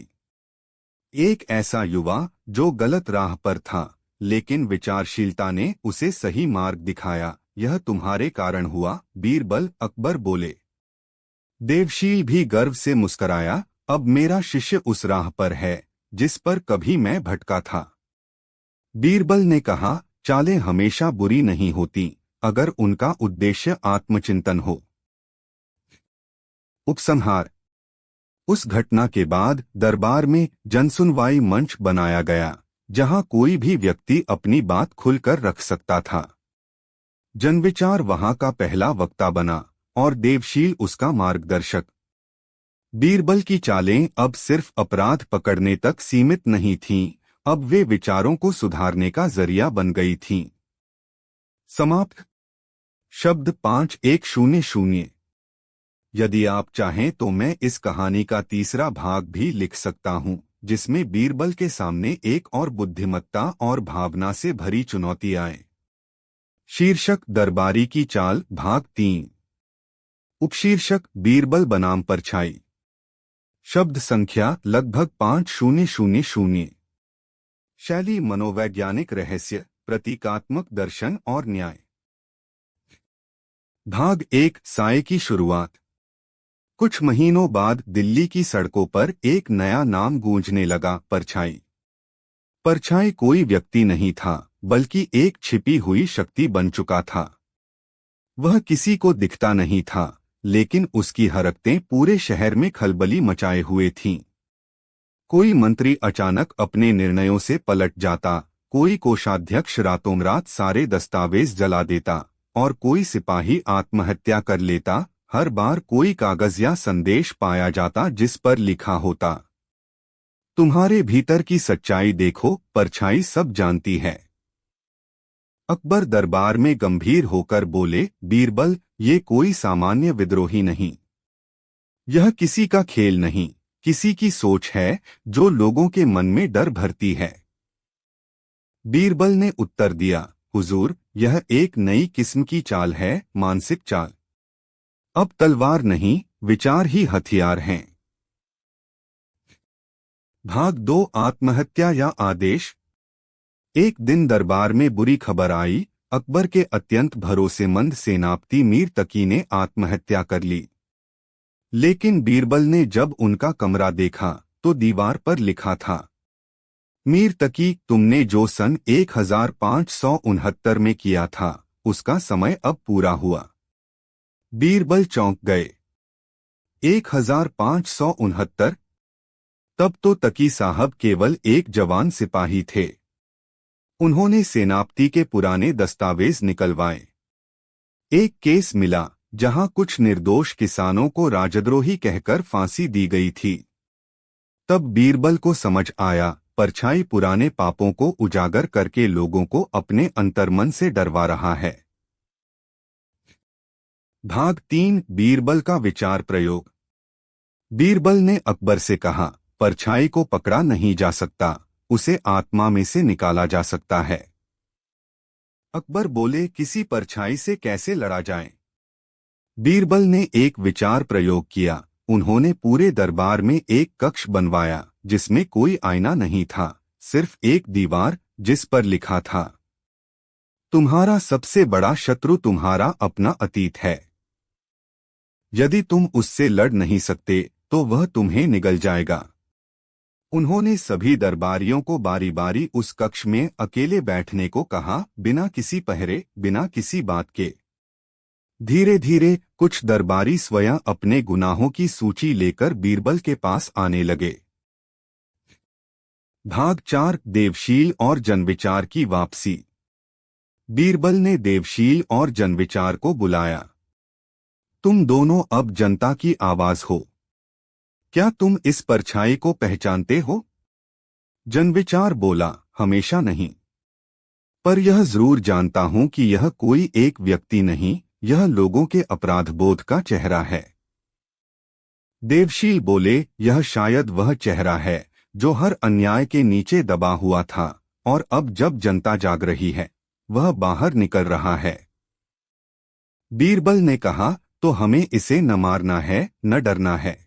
एक ऐसा युवा जो गलत राह पर था, लेकिन विचारशीलता ने उसे सही मार्ग दिखाया। यह तुम्हारे कारण हुआ, बीरबल, अकबर बोले। देवशील भी गर्व से मुस्कराया। अब मेरा शिष्य उस राह पर है जिस पर कभी मैं भटका था। बीरबल ने कहा, चालें हमेशा बुरी नहीं होती अगर उनका उद्देश्य आत्मचिंतन हो। उपसंहार। उस घटना के बाद दरबार में जनसुनवाई मंच बनाया गया, जहां कोई भी व्यक्ति अपनी बात खुलकर रख सकता था। जनविचार वहां का पहला वक्ता बना और देवशील उसका मार्गदर्शक। बीरबल की चालें अब सिर्फ अपराध पकड़ने तक सीमित नहीं थीं, अब वे विचारों को सुधारने का जरिया बन गई थीं। समाप्त। शब्द 5100। यदि आप चाहें तो मैं इस कहानी का तीसरा भाग भी लिख सकता हूं, जिसमें बीरबल के सामने एक और बुद्धिमत्ता और भावना से भरी चुनौती आए। शीर्षक दरबारी की चाल, भाग 3। उपशीर्षक बीरबल बनाम परछाई। शब्द संख्या लगभग 5000। शैली मनोवैज्ञानिक रहस्य, प्रतीकात्मक दर्शन और न्याय। भाग 1, साये की शुरुआत। कुछ महीनों बाद दिल्ली की सड़कों पर एक नया नाम गूंजने लगा, परछाई। परछाई कोई व्यक्ति नहीं था, बल्कि एक छिपी हुई शक्ति बन चुका था। वह किसी को दिखता नहीं था, लेकिन उसकी हरकतें पूरे शहर में खलबली मचाए हुए थीं। कोई मंत्री अचानक अपने निर्णयों से पलट जाता, कोई कोषाध्यक्ष रातों रात सारे दस्तावेज जला देता, और कोई सिपाही आत्महत्या कर लेता। हर बार कोई कागज या संदेश पाया जाता जिस पर लिखा होता, तुम्हारे भीतर की सच्चाई देखो, परछाई सब जानती है। अकबर दरबार में गंभीर होकर बोले, बीरबल, ये कोई सामान्य विद्रोही नहीं। यह किसी का खेल नहीं, किसी की सोच है जो लोगों के मन में डर भरती है। बीरबल ने उत्तर दिया, हुजूर, यह एक नई किस्म की चाल है, मानसिक चाल। अब तलवार नहीं, विचार ही हथियार हैं। भाग 2, आत्महत्या या आदेश। एक दिन दरबार में बुरी खबर आई, अकबर के अत्यंत भरोसेमंद सेनापति मीर तकी ने आत्महत्या कर ली। लेकिन बीरबल ने जब उनका कमरा देखा तो दीवार पर लिखा था, मीर तकी, तुमने जो सन 1569 में किया था उसका समय अब पूरा हुआ। बीरबल चौंक गए। 1569? तब तो तकी साहब केवल एक जवान सिपाही थे। उन्होंने सेनापति के पुराने दस्तावेज निकलवाए। एक केस मिला जहां कुछ निर्दोष किसानों को राजद्रोही कहकर फांसी दी गई थी। तब बीरबल को समझ आया, परछाई पुराने पापों को उजागर करके लोगों को अपने अंतर्मन से डरवा रहा है। भाग 3, बीरबल का विचार प्रयोग। बीरबल ने अकबर से कहा, परछाई को पकड़ा नहीं जा सकता, उसे आत्मा में से निकाला जा सकता है। अकबर बोले, किसी परछाई से कैसे लड़ा जाए? बीरबल ने एक विचार प्रयोग किया। उन्होंने पूरे दरबार में एक कक्ष बनवाया जिसमें कोई आईना नहीं था, सिर्फ एक दीवार जिस पर लिखा था, तुम्हारा सबसे बड़ा शत्रु तुम्हारा अपना अतीत है। यदि तुम उससे लड़ नहीं सकते तो वह तुम्हें निगल जाएगा। उन्होंने सभी दरबारियों को बारी बारी उस कक्ष में अकेले बैठने को कहा, बिना किसी पहरे, बिना किसी बात के। धीरे धीरे कुछ दरबारी स्वयं अपने गुनाहों की सूची लेकर बीरबल के पास आने लगे। भाग 4, देवशील और जनविचार की वापसी। बीरबल ने देवशील और जनविचार को बुलाया। तुम दोनों अब जनता की आवाज हो। क्या तुम इस परछाई को पहचानते हो? जनविचार बोला, हमेशा नहीं, पर यह जरूर जानता हूं कि यह कोई एक व्यक्ति नहीं, यह लोगों के अपराध बोध का चेहरा है। देवशील बोले, यह शायद वह चेहरा है जो हर अन्याय के नीचे दबा हुआ था, और अब जब जनता जाग रही है वह बाहर निकल रहा है। बीरबल ने कहा, तो हमें इसे न मारना है न डरना है,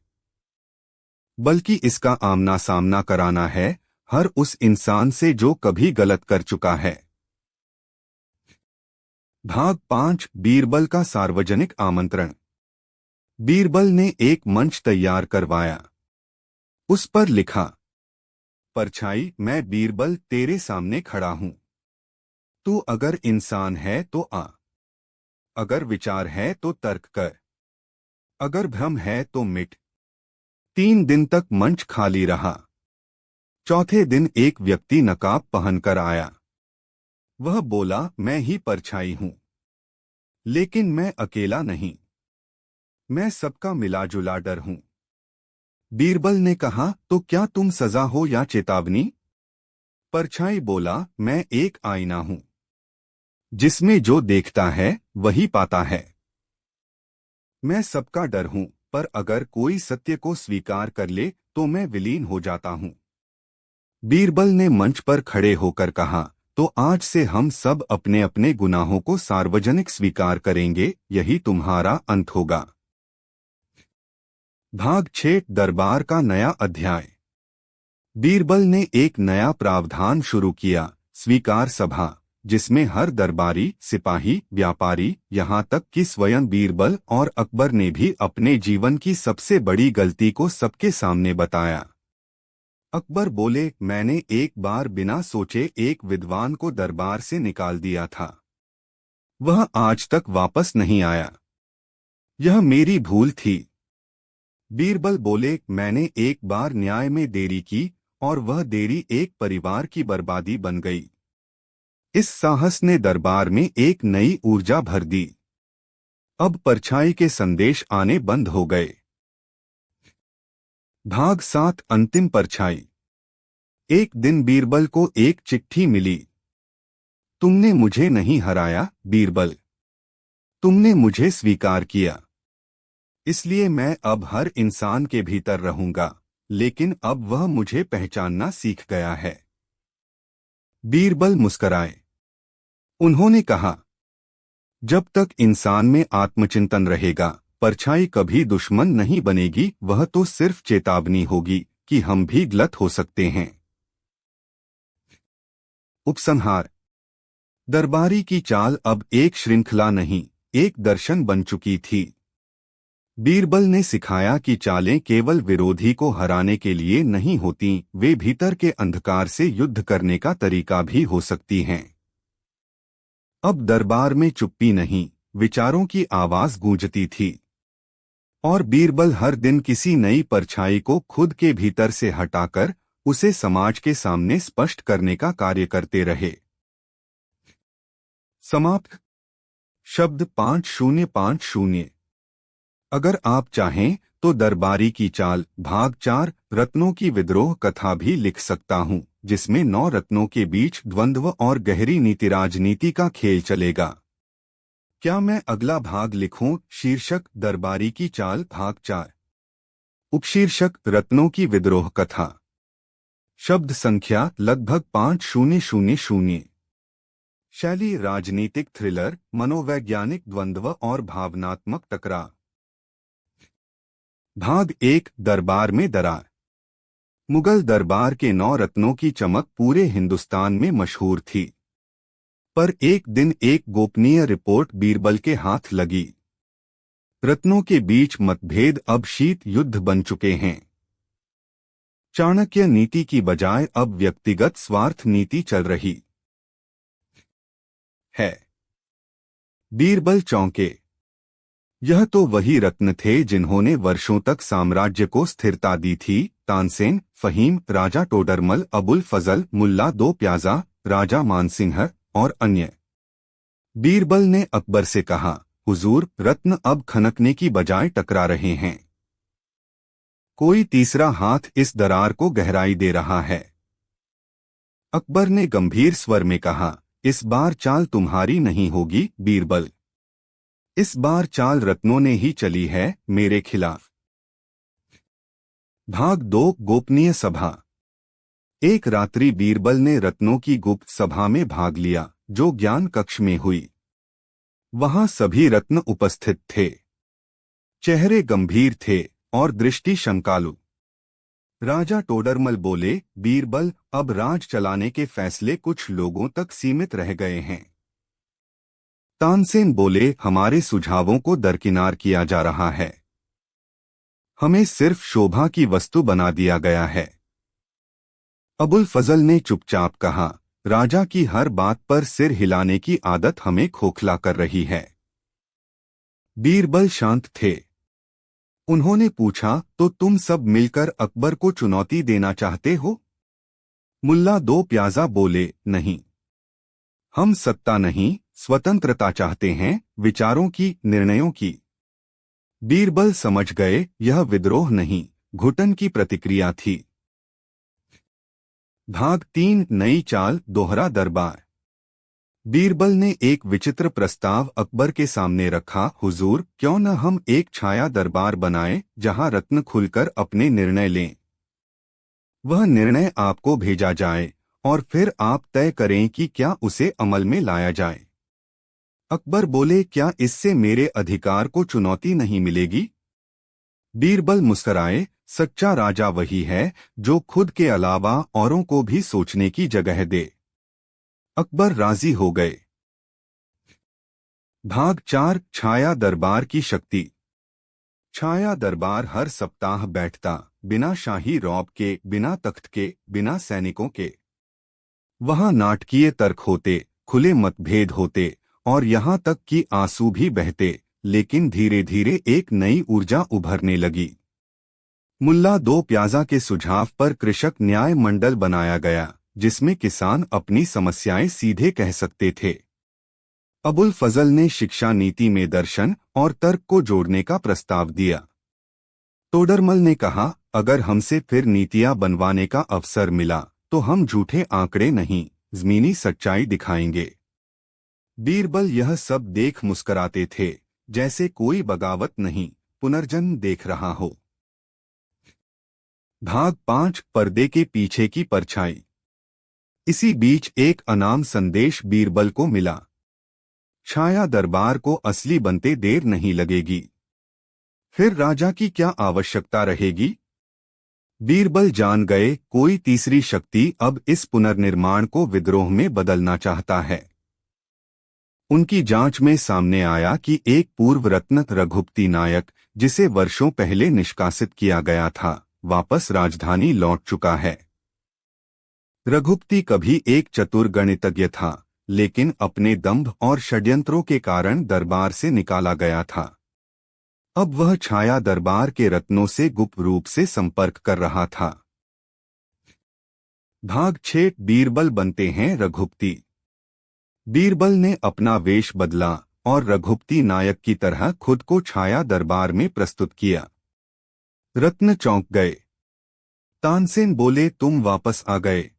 बल्कि इसका आमना सामना कराना है, हर उस इंसान से जो कभी गलत कर चुका है। भाग 5 बीरबल का सार्वजनिक आमंत्रण। बीरबल ने एक मंच तैयार करवाया। उस पर लिखा, परछाई, मैं बीरबल तेरे सामने खड़ा हूं। तू अगर इंसान है तो आ, अगर विचार है तो तर्क कर, अगर भ्रम है तो मिट। 3 दिन तक मंच खाली रहा। चौथे दिन एक व्यक्ति नकाब पहनकर आया। वह बोला, मैं ही परछाई हूं, लेकिन मैं अकेला नहीं, मैं सबका मिला जुला डर हूं। बीरबल ने कहा, तो क्या तुम सजा हो या चेतावनी? परछाई बोला, मैं एक आईना हूं, जिसमें जो देखता है वही पाता है। मैं सबका डर हूं, पर अगर कोई सत्य को स्वीकार कर ले तो मैं विलीन हो जाता हूं। बीरबल ने मंच पर खड़े होकर कहा, तो आज से हम सब अपने अपने गुनाहों को सार्वजनिक स्वीकार करेंगे, यही तुम्हारा अंत होगा। भाग 6 दरबार का नया अध्याय। बीरबल ने एक नया प्रावधान शुरू किया, स्वीकार सभा, जिसमें हर दरबारी, सिपाही, व्यापारी, यहाँ तक कि स्वयं बीरबल और अकबर ने भी अपने जीवन की सबसे बड़ी गलती को सबके सामने बताया। अकबर बोले, मैंने एक बार बिना सोचे एक विद्वान को दरबार से निकाल दिया था। वह आज तक वापस नहीं आया। यह मेरी भूल थी। बीरबल बोले, मैंने एक बार न्याय में देरी की और वह देरी एक परिवार की बर्बादी बन गई। इस साहस ने दरबार में एक नई ऊर्जा भर दी। अब परछाई के संदेश आने बंद हो गए। भाग 7 अंतिम परछाई। एक दिन बीरबल को एक चिट्ठी मिली। तुमने मुझे नहीं हराया बीरबल, तुमने मुझे स्वीकार किया, इसलिए मैं अब हर इंसान के भीतर रहूंगा, लेकिन अब वह मुझे पहचानना सीख गया है। बीरबल मुस्कराए। उन्होंने कहा, जब तक इंसान में आत्मचिंतन रहेगा, परछाई कभी दुश्मन नहीं बनेगी, वह तो सिर्फ चेतावनी होगी कि हम भी गलत हो सकते हैं। उपसंहार। दरबारी की चाल अब एक श्रृंखला नहीं, एक दर्शन बन चुकी थी। बीरबल ने सिखाया कि चालें केवल विरोधी को हराने के लिए नहीं होती, वे भीतर के अंधकार से युद्ध करने का तरीका भी हो सकती हैं। अब दरबार में चुप्पी नहीं, विचारों की आवाज गूंजती थी। और बीरबल हर दिन किसी नई परछाई को खुद के भीतर से हटाकर उसे समाज के सामने स्पष्ट करने का कार्य करते रहे। समाप्त। शब्द 5050। अगर आप चाहें तो दरबारी की चाल भाग 4 रत्नों की विद्रोह कथा भी लिख सकता हूं, जिसमें 9 रत्नों के बीच द्वंद्व और गहरी नीति राजनीति का खेल चलेगा। क्या मैं अगला भाग लिखूं? शीर्षक दरबारी की चाल भाग 4। उपशीर्षक रत्नों की विद्रोह कथा। शब्द संख्या लगभग 5000। शैली राजनीतिक थ्रिलर, मनोवैज्ञानिक द्वंद्व और भावनात्मक टकराव। भाग 1 दरबार में दरार। मुगल दरबार के 9 रत्नों की चमक पूरे हिंदुस्तान में मशहूर थी। पर एक दिन एक गोपनीय रिपोर्ट बीरबल के हाथ लगी। रत्नों के बीच मतभेद अब शीत युद्ध बन चुके हैं। चाणक्य नीति की बजाय अब व्यक्तिगत स्वार्थ नीति चल रही है। बीरबल चौंके। यह तो वही रत्न थे जिन्होंने वर्षों तक साम्राज्य को स्थिरता दी थी। तानसेन, फहीम, राजा टोडरमल, अबुल फजल, मुल्ला दो प्याजा, राजा मानसिंह और अन्य। बीरबल ने अकबर से कहा, हुजूर, रत्न अब खनकने की बजाय टकरा रहे हैं। कोई तीसरा हाथ इस दरार को गहराई दे रहा है। अकबर ने गंभीर स्वर में कहा, इस बार चाल तुम्हारी नहीं होगी बीरबल। इस बार चाल रत्नों ने ही चली है मेरे खिलाफ। भाग 2 गोपनीय सभा। एक रात्रि बीरबल ने रत्नों की गुप्त सभा में भाग लिया, जो ज्ञान कक्ष में हुई। वहां सभी रत्न उपस्थित थे। चेहरे गंभीर थे और दृष्टि शंकालु। राजा टोडरमल बोले, बीरबल, अब राज चलाने के फैसले कुछ लोगों तक सीमित रह गए हैं। तानसेन बोले, हमारे सुझावों को दरकिनार किया जा रहा है। हमें सिर्फ शोभा की वस्तु बना दिया गया है। अबुल फजल ने चुपचाप कहा, राजा की हर बात पर सिर हिलाने की आदत हमें खोखला कर रही है। बीरबल शांत थे। उन्होंने पूछा, तो तुम सब मिलकर अकबर को चुनौती देना चाहते हो? मुल्ला दो प्याजा बोले, नहीं। हम सत्ता नहीं, स्वतंत्रता चाहते हैं, विचारों की, निर्णयों की। बीरबल समझ गए, यह विद्रोह नहीं, घुटन की प्रतिक्रिया थी। भाग 3 नई चाल, दोहरा दरबार। बीरबल ने एक विचित्र प्रस्ताव अकबर के सामने रखा, हुजूर, क्यों न हम एक छाया दरबार बनाएं, जहां रत्न खुलकर अपने निर्णय लें। वह निर्णय आपको भेजा जाए और फिर आप तय करें कि क्या उसे अमल में लाया जाए। अकबर बोले, क्या इससे मेरे अधिकार को चुनौती नहीं मिलेगी? बीरबल मुस्कराए, सच्चा राजा वही है जो खुद के अलावा औरों को भी सोचने की जगह दे। अकबर राजी हो गए। भाग 4 छाया दरबार की शक्ति। छाया दरबार हर सप्ताह बैठता, बिना शाही रौब के, बिना तख्त के, बिना सैनिकों के। वहां नाटकीय तर्क होते, खुले मतभेद होते और यहां तक कि आंसू भी बहते, लेकिन धीरे धीरे एक नई ऊर्जा उभरने लगी। मुल्ला दो प्याजा के सुझाव पर कृषक न्याय मंडल बनाया गया, जिसमें किसान अपनी समस्याएं सीधे कह सकते थे। अबुल फजल ने शिक्षा नीति में दर्शन और तर्क को जोड़ने का प्रस्ताव दिया। टोडरमल ने कहा, अगर हमसे फिर नीतियां बनवाने का अवसर मिला तो हम झूठे आंकड़े नहीं, ज़मीनी सच्चाई दिखाएंगे। बीरबल यह सब देख मुस्कराते थे, जैसे कोई बगावत नहीं, पुनर्जन्म देख रहा हो। भाग 5 पर्दे के पीछे की परछाई। इसी बीच एक अनाम संदेश बीरबल को मिला। छाया दरबार को असली बनते देर नहीं लगेगी। फिर राजा की क्या आवश्यकता रहेगी? बीरबल जान गए, कोई तीसरी शक्ति अब इस पुनर्निर्माण को विद्रोह में बदलना चाहता है। उनकी जांच में सामने आया कि एक पूर्व रत्न रघुपति नायक, जिसे वर्षों पहले निष्कासित किया गया था, वापस राजधानी लौट चुका है। रघुपति कभी एक चतुर गणितज्ञ था, लेकिन अपने दंभ और षड्यंत्रों के कारण दरबार से निकाला गया था। अब वह छाया दरबार के रत्नों से गुप्त रूप से संपर्क कर रहा था। भाग 6 बीरबल बनते हैं रघुपति। बीरबल ने अपना वेश बदला और रघुपति नायक की तरह खुद को छाया दरबार में प्रस्तुत किया। रत्न चौंक गए। तानसेन बोले, तुम वापस आ गए।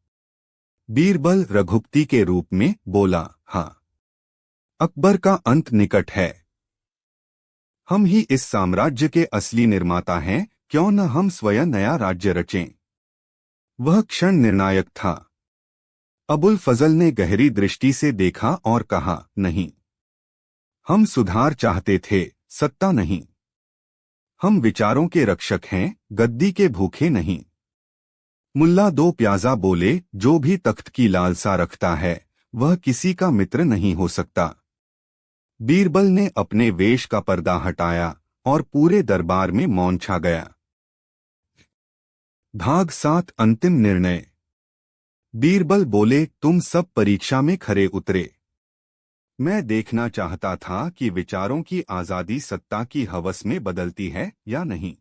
बीरबल रघुपति के रूप में बोला, हाँ, अकबर का अंत निकट है। हम ही इस साम्राज्य के असली निर्माता हैं, क्यों न हम स्वयं नया राज्य रचें। वह क्षण निर्णायक था। अबुल फजल ने गहरी दृष्टि से देखा और कहा, नहीं, हम सुधार चाहते थे, सत्ता नहीं। हम विचारों के रक्षक हैं, गद्दी के भूखे नहीं। मुल्ला दो प्याजा बोले, जो भी तख्त की लालसा रखता है वह किसी का मित्र नहीं हो सकता। बीरबल ने अपने वेश का पर्दा हटाया और पूरे दरबार में मौन छा गया। भाग 7 अंतिम निर्णय। बीरबल बोले, तुम सब परीक्षा में खरे उतरे। मैं देखना चाहता था कि विचारों की आजादी सत्ता की हवस में बदलती है या नहीं।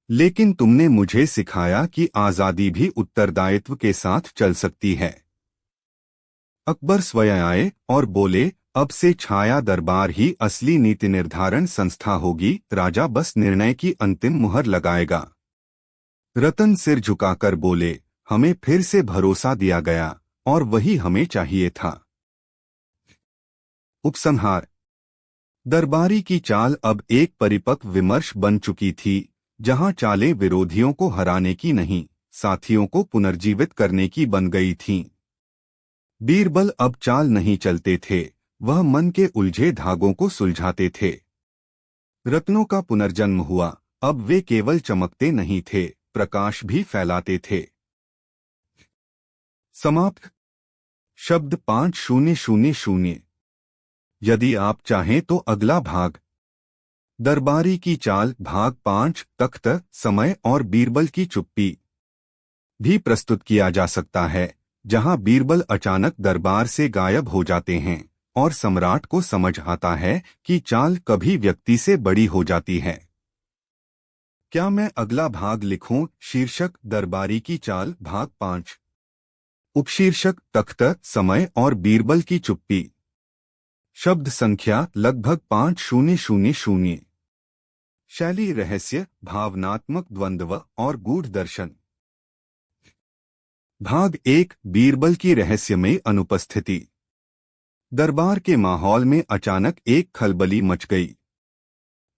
लेकिन तुमने मुझे सिखाया कि आजादी भी उत्तरदायित्व के साथ चल सकती है। अकबर स्वयं आए और बोले, अब से छाया दरबार ही असली नीति निर्धारण संस्था होगी, राजा बस निर्णय की अंतिम मुहर लगाएगा। रतन सिर झुकाकर बोले, हमें फिर से भरोसा दिया गया और वही हमें चाहिए था। उपसंहार। दरबारी की चाल अब एक परिपक्व विमर्श बन चुकी थी, जहां चालें विरोधियों को हराने की नहीं, साथियों को पुनर्जीवित करने की बन गई थीं। बीरबल अब चाल नहीं चलते थे, वह मन के उलझे धागों को सुलझाते थे। रत्नों का पुनर्जन्म हुआ। अब वे केवल चमकते नहीं थे, प्रकाश भी फैलाते थे। समाप्त। शब्द 5000। यदि आप चाहें तो अगला भाग दरबारी की चाल भाग 5 तख्त, समय और बीरबल की चुप्पी भी प्रस्तुत किया जा सकता है, जहां बीरबल अचानक दरबार से गायब हो जाते हैं और सम्राट को समझ आता है कि चाल कभी व्यक्ति से बड़ी हो जाती है। क्या मैं अगला भाग लिखूं? शीर्षक दरबारी की चाल भाग 5, उपशीर्षक तख्त, समय और बीरबल की चुप्पी, शब्द संख्या लगभग 5000। शैली रहस्य, भावनात्मक द्वंद्व और गूढ़ दर्शन। भाग 1, बीरबल की रहस्यमय अनुपस्थिति। दरबार के माहौल में अचानक एक खलबली मच गई।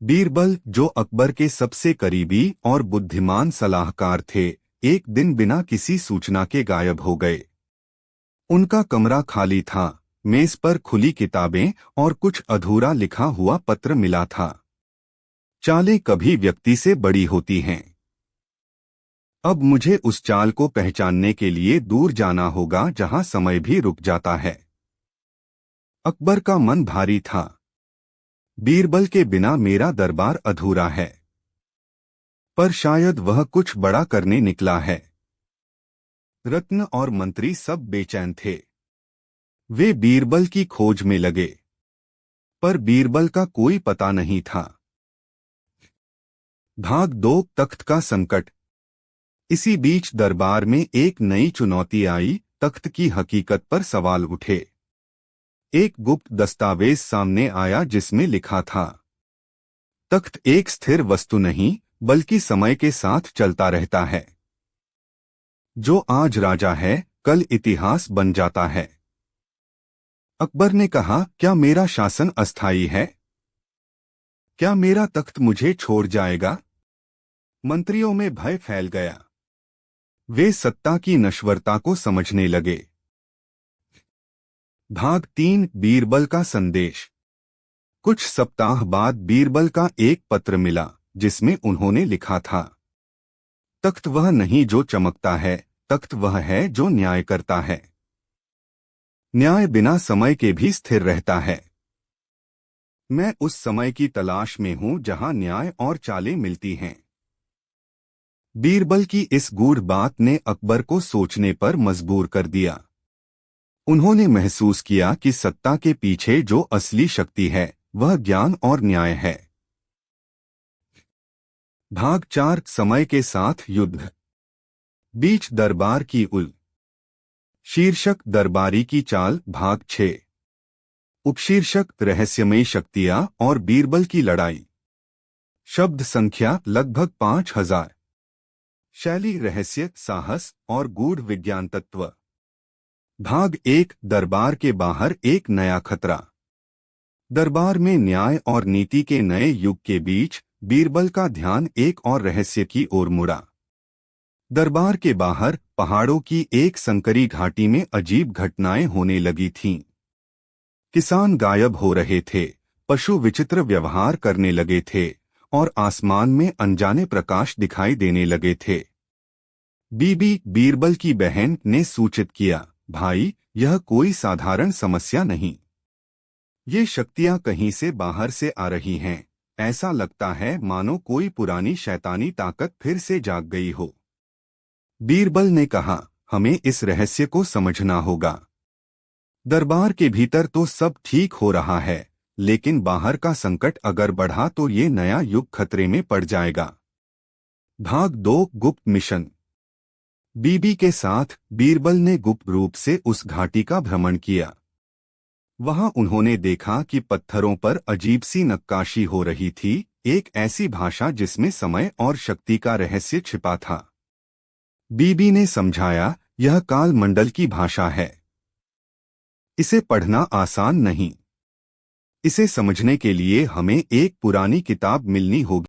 बीरबल, जो अकबर के सबसे करीबी और बुद्धिमान सलाहकार थे, एक दिन बिना किसी सूचना के गायब हो गए। उनका कमरा खाली था, मेज पर खुली किताबें और कुछ अधूरा लिखा हुआ पत्र मिला था। चालें कभी व्यक्ति से बड़ी होती हैं। अब मुझे उस चाल को पहचानने के लिए दूर जाना होगा जहां समय भी रुक जाता है। अकबर का मन भारी था। बीरबल के बिना मेरा दरबार अधूरा है। पर शायद वह कुछ बड़ा करने निकला है। रत्न और मंत्री सब बेचैन थे। वे बीरबल की खोज में लगे, पर बीरबल का कोई पता नहीं था। भाग 2, तख्त का संकट। इसी बीच दरबार में एक नई चुनौती आई। तख्त की हकीकत पर सवाल उठे। एक गुप्त दस्तावेज सामने आया जिसमें लिखा था, तख्त एक स्थिर वस्तु नहीं, बल्कि समय के साथ चलता रहता है। जो आज राजा है, कल इतिहास बन जाता है। अकबर ने कहा, क्या मेरा शासन अस्थायी है? क्या मेरा तख्त मुझे छोड़ जाएगा? मंत्रियों में भय फैल गया। वे सत्ता की नश्वरता को समझने लगे। भाग 3, बीरबल का संदेश। कुछ सप्ताह बाद बीरबल का एक पत्र मिला, जिसमें उन्होंने लिखा था, तख्त वह नहीं जो चमकता है, तख्त वह है जो न्याय करता है। न्याय बिना समय के भी स्थिर रहता है। मैं उस समय की तलाश में हूं जहां न्याय और चालें मिलती हैं। बीरबल की इस गूढ़ बात ने अकबर को सोचने पर मजबूर कर दिया। उन्होंने महसूस किया कि सत्ता के पीछे जो असली शक्ति है, वह ज्ञान और न्याय है। भाग 4, समय के साथ युद्ध। बीच दरबार की उल। शीर्षक दरबारी की चाल भाग 6, उपशीर्षक रहस्यमयी शक्तियां और बीरबल की लड़ाई, शब्द संख्या लगभग 5000। शैली रहस्य, साहस और गूढ़ विज्ञान तत्व। भाग 1, दरबार के बाहर एक नया खतरा। दरबार में न्याय और नीति के नए युग के बीच बीरबल का ध्यान एक और रहस्य की ओर मुड़ा। दरबार के बाहर पहाड़ों की एक संकरी घाटी में अजीब घटनाएं होने लगी थीं। किसान गायब हो रहे थे, पशु विचित्र व्यवहार करने लगे थे और आसमान में अनजाने प्रकाश दिखाई देने लगे थे। बीबी, बीरबल की बहन, ने सूचित किया, भाई, यह कोई साधारण समस्या नहीं। ये शक्तियां कहीं से बाहर से आ रही हैं। ऐसा लगता है मानो कोई पुरानी शैतानी ताकत फिर से जाग गई हो। बीरबल ने कहा, हमें इस रहस्य को समझना होगा। दरबार के भीतर तो सब ठीक हो रहा है, लेकिन बाहर का संकट अगर बढ़ा तो ये नया युग खतरे में पड़ जाएगा। भाग 2, गुप्त मिशन। बीबी के साथ बीरबल ने गुप्त रूप से उस घाटी का भ्रमण किया। वहां उन्होंने देखा कि पत्थरों पर अजीब सी नक्काशी हो रही थी, एक ऐसी भाषा जिसमें समय और शक्ति का रहस्य छिपा था। बीबी ने समझाया, यह काल मंडल की भाषा है। इसे पढ़ना आसान नहीं। इसे समझने के लिए हमें एक पुरानी किताब मिलनी होगी।